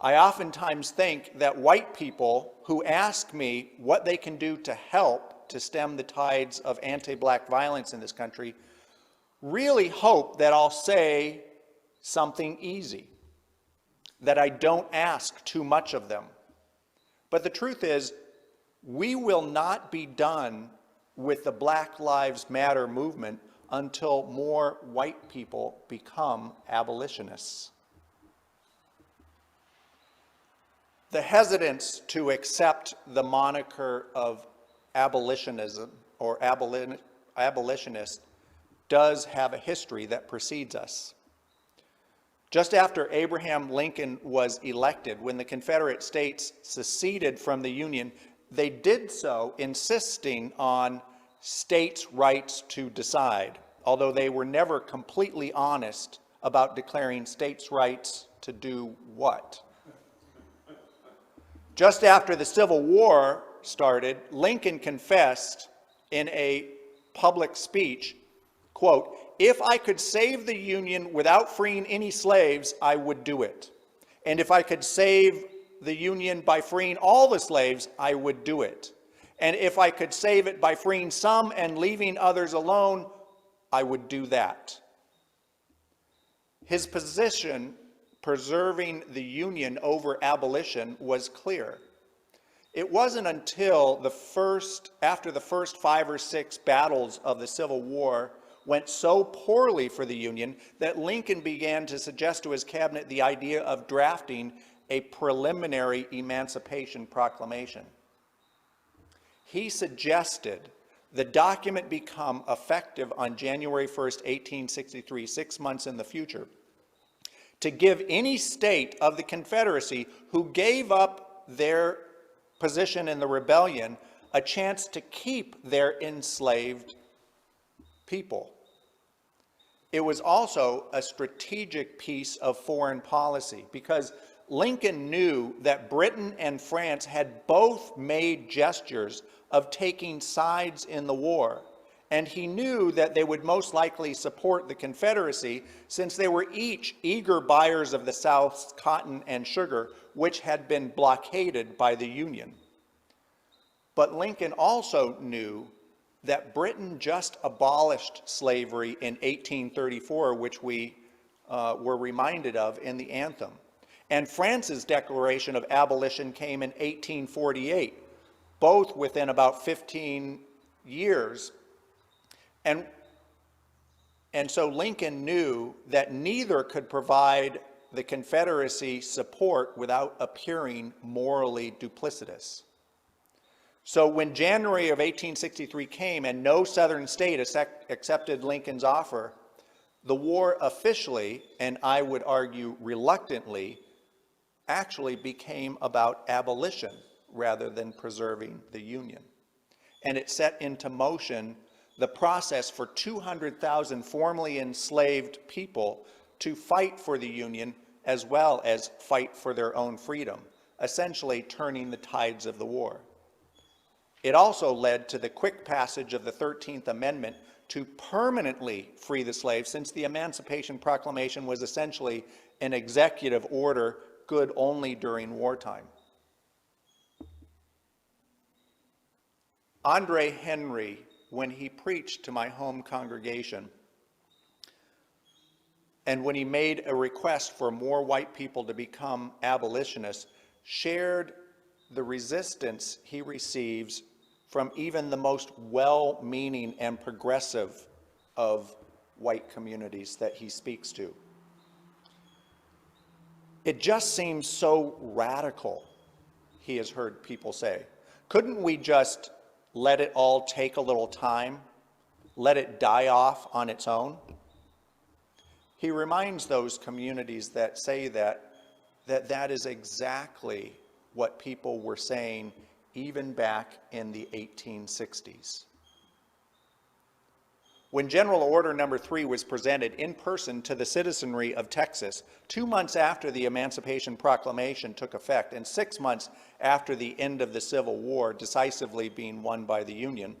Speaker 2: I oftentimes think that white people who ask me what they can do to help to stem the tides of anti-black violence in this country really hope that I'll say something easy, that I don't ask too much of them. But the truth is, we will not be done with the Black Lives Matter movement until more white people become abolitionists. The hesitance to accept the moniker of abolitionism or abolitionist does have a history that precedes us. Just after Abraham Lincoln was elected, when the Confederate States seceded from the Union, they did so insisting on states' rights to decide, although they were never completely honest about declaring states' rights to do what. Just after the Civil War started, Lincoln confessed in a public speech, quote, "If I could save the Union without freeing any slaves, I would do it. And if I could save the Union by freeing all the slaves, I would do it. And if I could save it by freeing some and leaving others alone, I would do that." His position, preserving the Union over abolition, was clear. It wasn't until after the first 5 or 6 battles of the Civil War went so poorly for the Union that Lincoln began to suggest to his cabinet the idea of drafting a preliminary Emancipation Proclamation. He suggested the document become effective on January 1st, 1863, 6 months in the future, to give any state of the Confederacy who gave up their position in the rebellion a chance to keep their enslaved people. It was also a strategic piece of foreign policy because Lincoln knew that Britain and France had both made gestures of taking sides in the war, and he knew that they would most likely support the Confederacy since they were each eager buyers of the South's cotton and sugar, which had been blockaded by the Union. But Lincoln also knew that Britain just abolished slavery in 1834, which we were reminded of in the anthem. And France's declaration of abolition came in 1848, both within about 15 years. And so Lincoln knew that neither could provide the Confederacy support without appearing morally duplicitous. So when January of 1863 came and no Southern state accepted Lincoln's offer, the war officially, and I would argue reluctantly, actually became about abolition rather than preserving the Union. And it set into motion the process for 200,000 formerly enslaved people to fight for the Union as well as fight for their own freedom, essentially turning the tides of the war. It also led to the quick passage of the 13th Amendment to permanently free the slaves, since the Emancipation Proclamation was essentially an executive order good only during wartime. Andre Henry, when he preached to my home congregation, and when he made a request for more white people to become abolitionists, shared the resistance he receives from even the most well-meaning and progressive of white communities that he speaks to. It just seems so radical, he has heard people say. Couldn't we just let it all take a little time, let it die off on its own? He reminds those communities that say that is exactly what people were saying even back in the 1860s. When General Order Number 3 was presented in person to the citizenry of Texas 2 months after the Emancipation Proclamation took effect and 6 months after the end of the Civil War decisively being won by the Union,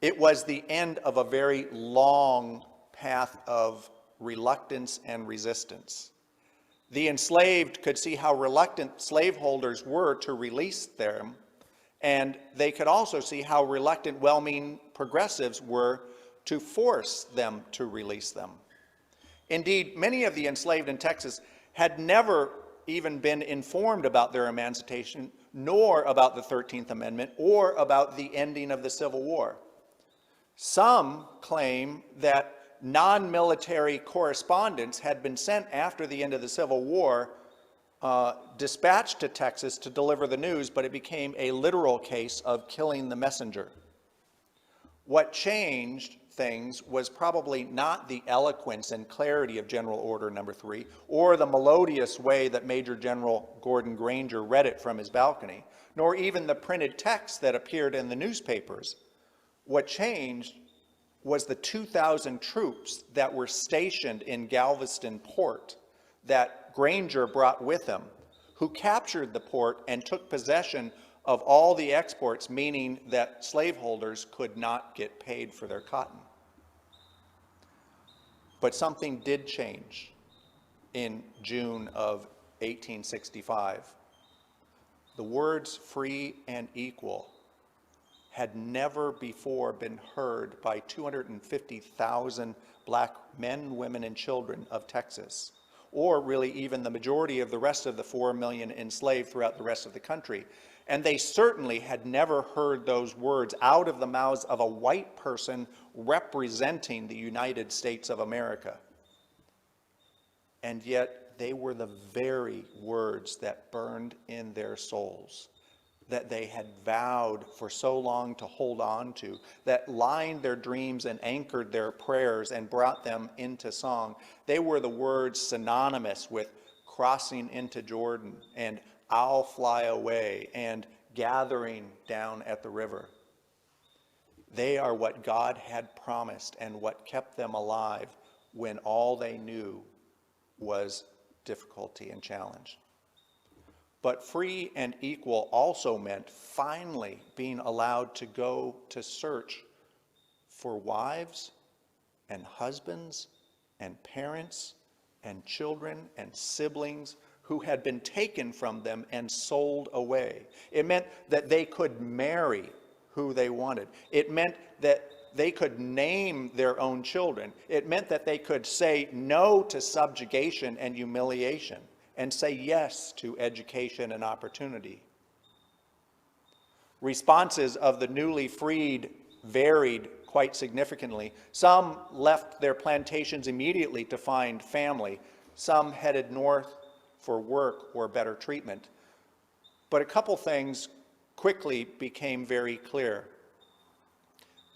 Speaker 2: it was the end of a very long path of reluctance and resistance. The enslaved could see how reluctant slaveholders were to release them, and they could also see how reluctant well-meaning progressives were to force them to release them. Indeed, many of the enslaved in Texas had never even been informed about their emancipation, nor about the 13th Amendment, or about the ending of the Civil War. Some claim that non-military correspondents had been sent after the end of the Civil War, dispatched to Texas to deliver the news, but it became a literal case of killing the messenger. What changed things was probably not the eloquence and clarity of General Order Number 3, or the melodious way that Major General Gordon Granger read it from his balcony, nor even the printed text that appeared in the newspapers. What changed was the 2,000 troops that were stationed in Galveston port that Granger brought with him, who captured the port and took possession of all the exports, meaning that slaveholders could not get paid for their cotton. But something did change in June of 1865. The words free and equal had never before been heard by 250,000 black men, women, and children of Texas, or really even the majority of the rest of the 4 million enslaved throughout the rest of the country. And they certainly had never heard those words out of the mouths of a white person representing the United States of America. And yet they were the very words that burned in their souls, that they had vowed for so long to hold on to, that lined their dreams and anchored their prayers and brought them into song. They were the words synonymous with crossing into Jordan and I'll fly away and gathering down at the river. They are what God had promised and what kept them alive when all they knew was difficulty and challenge. But free and equal also meant finally being allowed to go to search for wives and husbands and parents and children and siblings who had been taken from them and sold away. It meant that they could marry who they wanted. It meant that they could name their own children. It meant that they could say no to subjugation and humiliation and say yes to education and opportunity. Responses of the newly freed varied quite significantly. Some left their plantations immediately to find family. Some headed north for work or better treatment. But a couple things quickly became very clear.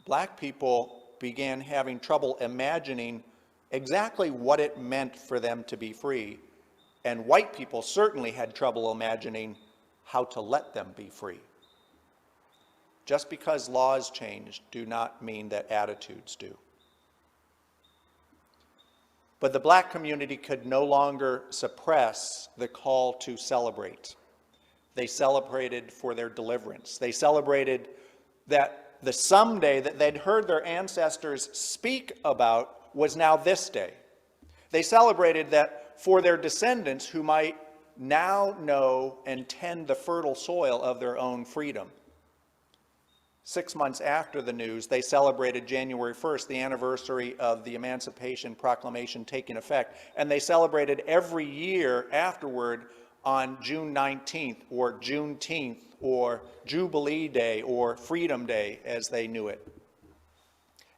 Speaker 2: Black people began having trouble imagining exactly what it meant for them to be free, and white people certainly had trouble imagining how to let them be free. Just because laws change do not mean that attitudes do. But the black community could no longer suppress the call to celebrate. They celebrated for their deliverance. They celebrated that the someday that they'd heard their ancestors speak about was now this day. They celebrated that for their descendants who might now know and tend the fertile soil of their own freedom. 6 months after the news, they celebrated January 1st, the anniversary of the Emancipation Proclamation taking effect, and they celebrated every year afterward on June 19th or Juneteenth or Jubilee Day or Freedom Day as they knew it.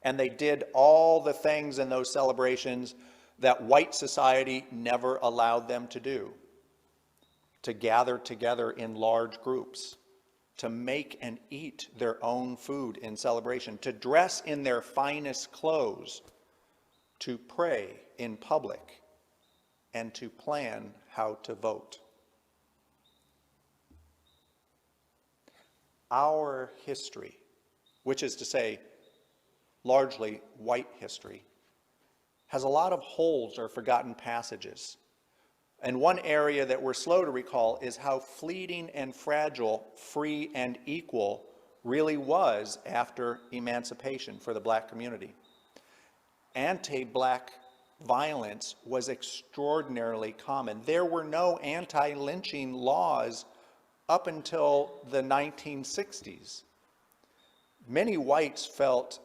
Speaker 2: And they did all the things in those celebrations that white society never allowed them to do. To gather together in large groups, to make and eat their own food in celebration, to dress in their finest clothes, to pray in public, and to plan how to vote. Our history, which is to say, largely white history, has a lot of holes or forgotten passages. And one area that we're slow to recall is how fleeting and fragile free and equal really was after emancipation for the black community. Anti-black violence was extraordinarily common. There were no anti-lynching laws up until the 1960s. Many whites felt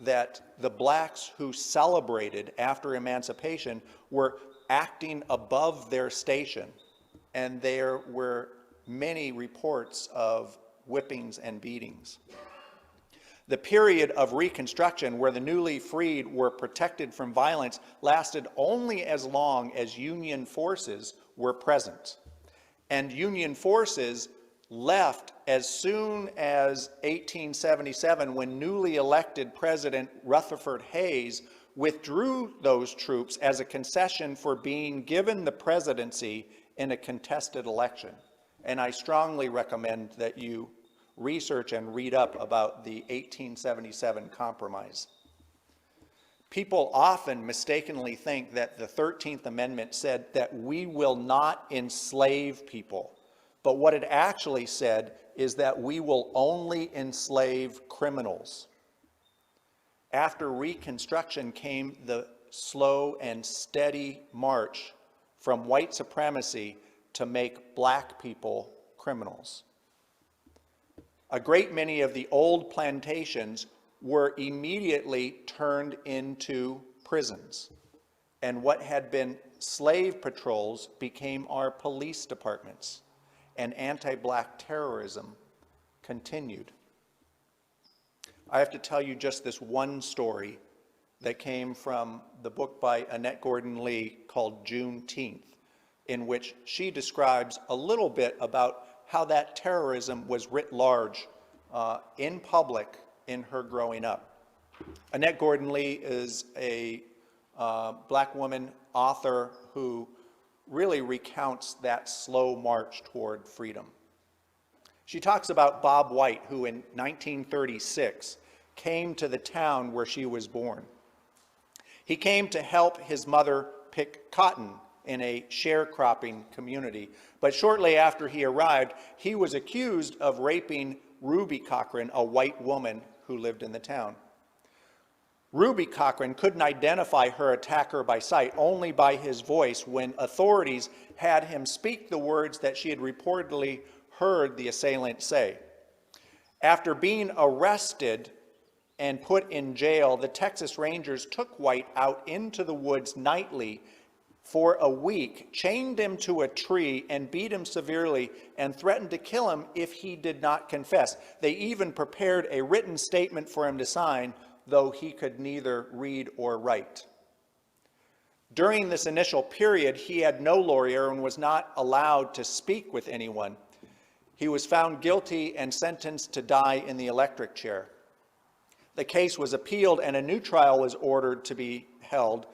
Speaker 2: that the blacks who celebrated after emancipation were acting above their station, and there were many reports of whippings and beatings. The period of Reconstruction, where the newly freed were protected from violence, lasted only as long as Union forces were present. And Union forces left as soon as 1877, when newly elected President Rutherford Hayes withdrew those troops as a concession for being given the presidency in a contested election. And I strongly recommend that you research and read up about the 1877 compromise. People often mistakenly think that the 13th Amendment said that we will not enslave people. But what it actually said is that we will only enslave criminals. After Reconstruction came the slow and steady march from white supremacy to make black people criminals. A great many of the old plantations were immediately turned into prisons, and what had been slave patrols became our police departments, and anti-black terrorism continued. I have to tell you just this one story that came from the book by Annette Gordon Lee called Juneteenth, in which she describes a little bit about how that terrorism was writ large in public in her growing up. Annette Gordon Lee is a black woman author who really recounts that slow march toward freedom. She talks about Bob White, who in 1936 came to the town where she was born. He came to help his mother pick cotton in a sharecropping community, but shortly after he arrived, he was accused of raping Ruby Cochran, a white woman who lived in the town. Ruby Cochran couldn't identify her attacker by sight, only by his voice, when authorities had him speak the words that she had reportedly heard the assailant say. After being arrested and put in jail, the Texas Rangers took White out into the woods nightly for a week, chained him to a tree and beat him severely, and threatened to kill him if he did not confess. They even prepared a written statement for him to sign, though he could neither read or write. During this initial period, he had no lawyer and was not allowed to speak with anyone. He was found guilty and sentenced to die in the electric chair. The case was appealed and a new trial was ordered to be held.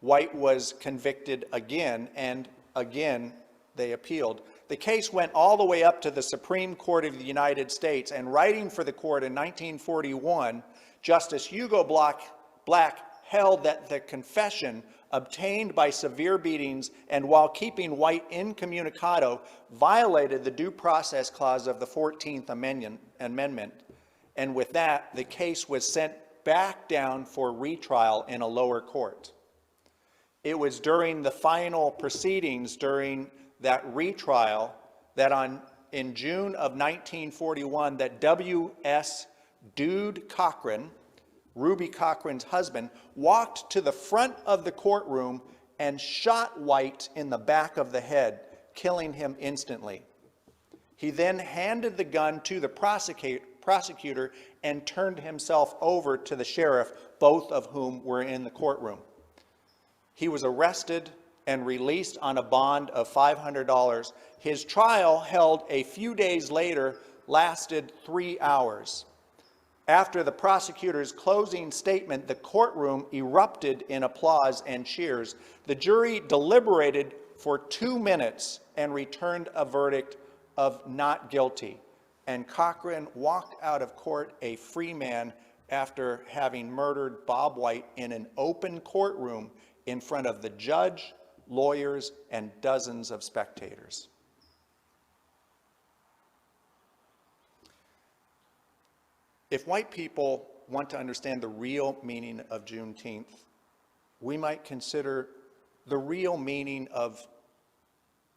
Speaker 2: White was convicted again, and again they appealed. The case went all the way up to the Supreme Court of the United States, and writing for the court in 1941, Justice Hugo Black held that the confession obtained by severe beatings and while keeping White incommunicado violated the Due Process Clause of the 14th Amendment. And with that, the case was sent back down for retrial in a lower court. It was during the final proceedings during that retrial that in June of 1941 that W.S. Dude Cochran, Ruby Cochran's husband, walked to the front of the courtroom and shot White in the back of the head, killing him instantly. He then handed the gun to the prosecutor and turned himself over to the sheriff, both of whom were in the courtroom. He was arrested and released on a bond of $500. His trial, held a few days later, lasted 3 hours. After the prosecutor's closing statement, the courtroom erupted in applause and cheers. The jury deliberated for 2 minutes and returned a verdict of not guilty. And Cochran walked out of court a free man after having murdered Bob White in an open courtroom in front of the judge, lawyers, and dozens of spectators. If white people want to understand the real meaning of Juneteenth, we might consider the real meaning of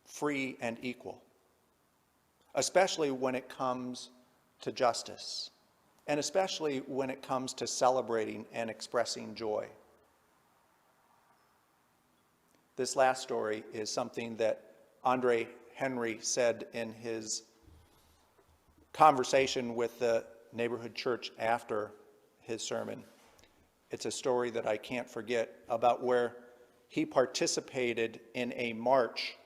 Speaker 2: free and equal, especially when it comes to justice, and especially when it comes to celebrating and expressing joy. This last story is something that Andre Henry said in his conversation with the neighborhood church after his sermon. It's a story that I can't forget about where he participated in a march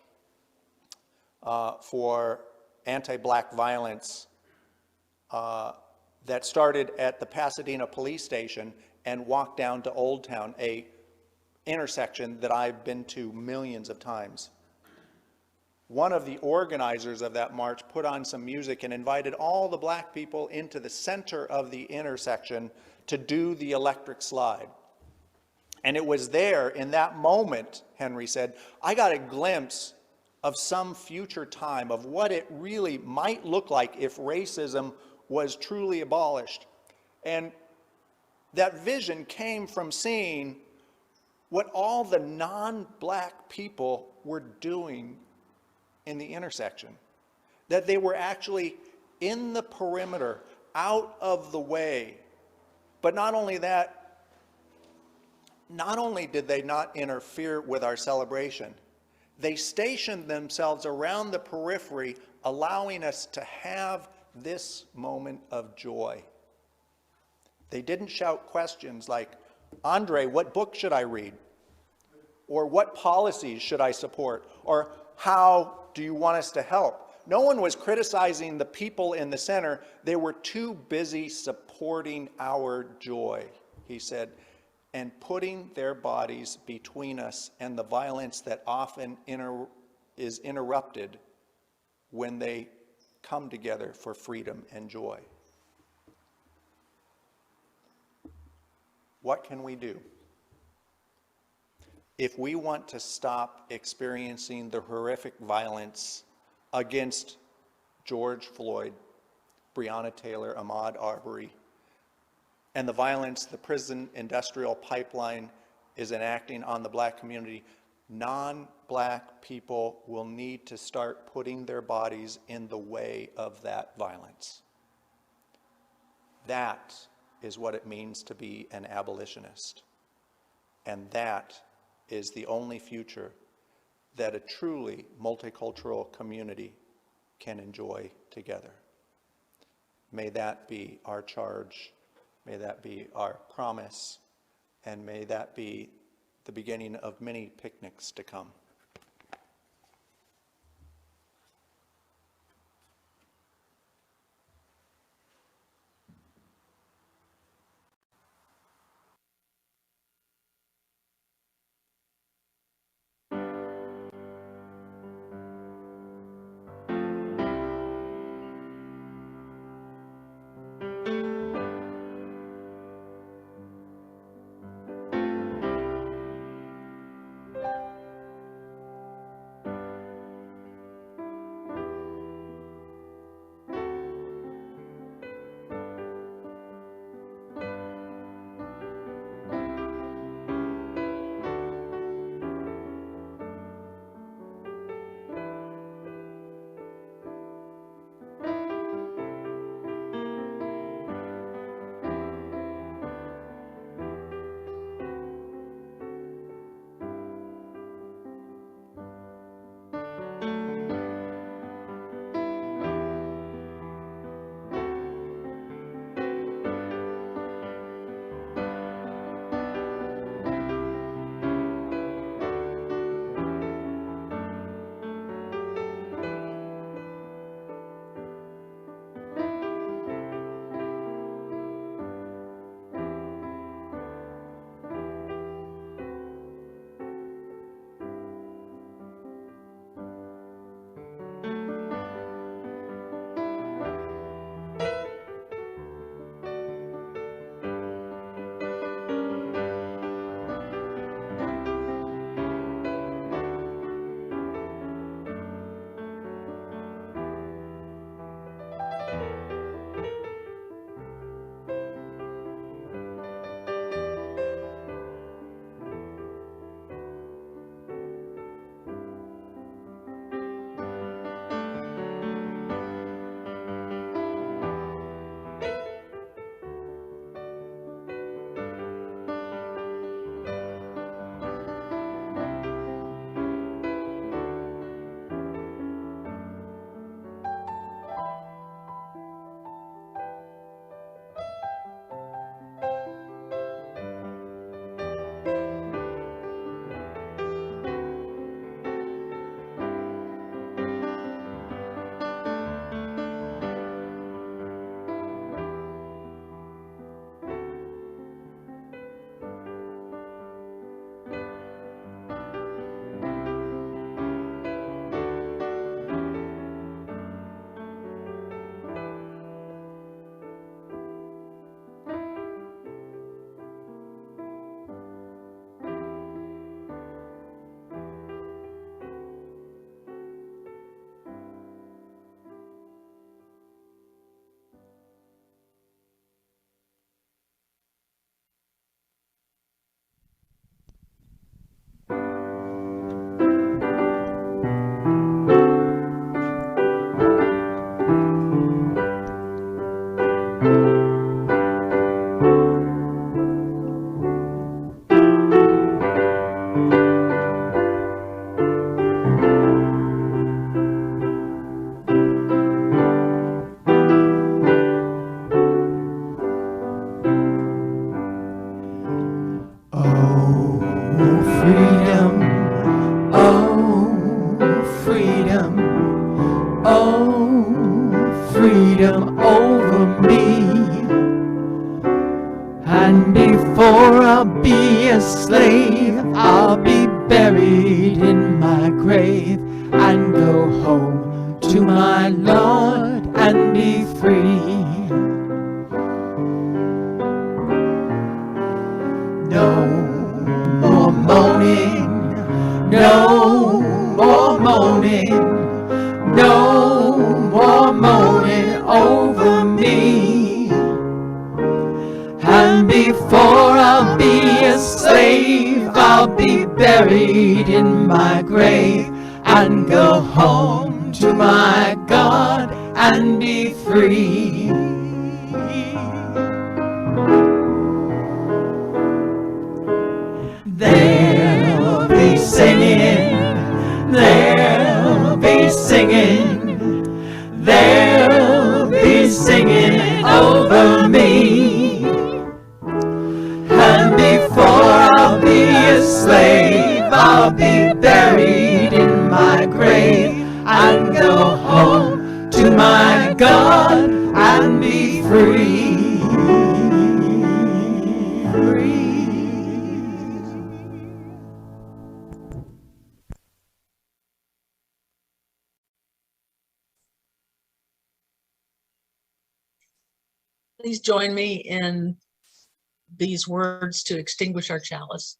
Speaker 2: for anti-black violence that started at the Pasadena police station and walked down to Old Town, a intersection that I've been to millions of times. One of the organizers of that march put on some music and invited all the black people into the center of the intersection to do the electric slide. And it was there, in that moment, Henry said, I got a glimpse of some future time of what it really might look like if racism was truly abolished. And that vision came from seeing what all the non-black people were doing in the intersection, that they were actually in the perimeter, out of the way. But not only that, not only did they not interfere with our celebration, they stationed themselves around the periphery, allowing us to have this moment of joy. They didn't shout questions like, Andre, what book should I read? Or what policies should I support? Or how do you want us to help? No one was criticizing the people in the center. They were too busy supporting our joy, he said, and putting their bodies between us and the violence that often is interrupted when they come together for freedom and joy. What can we do? If we want to stop experiencing the horrific violence against George Floyd, Breonna Taylor, Ahmaud Arbery, and the violence the prison industrial pipeline is enacting on the black community, non-black people will need to start putting their bodies in the way of that violence. That is what it means to be an abolitionist. And that is the only future that a truly multicultural community can enjoy together. May that be our charge, may that be our promise, and may that be the beginning of many picnics to come.
Speaker 11: slave, I'll be buried in my grave and go home to my Lord and be free. No more moaning, no more moaning, no more moaning over me. And before I'll be a slave, I'll be buried in my grave and go home to my God and be free. They'll be singing, they'll be singing, they'll be singing over me. And before I'll be a slave, I'll be buried in my grave and go home to my God and be free.
Speaker 5: Please join me in these words to extinguish our chalice.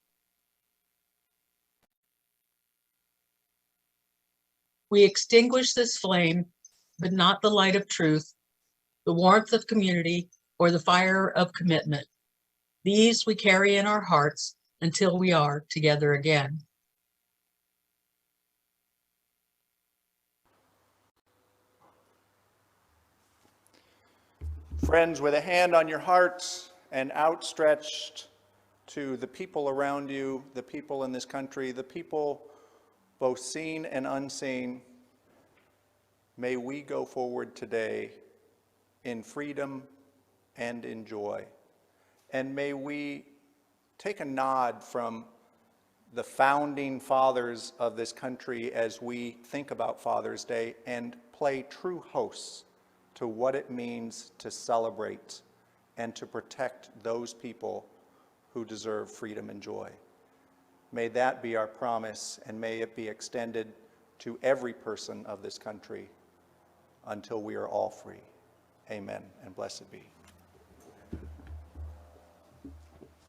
Speaker 5: We extinguish this flame, but not the light of truth, the warmth of community, or the fire of commitment. These we carry in our hearts until we are together again.
Speaker 2: Friends, with a hand on your hearts and outstretched to the people around you, the people in this country, the people both seen and unseen, may we go forward today in freedom and in joy. And may we take a nod from the founding fathers of this country as we think about Father's Day and play true hosts to what it means to celebrate and to protect those people who deserve freedom and joy. May that be our promise, and may it be extended to every person of this country until we are all free. Amen, and blessed be.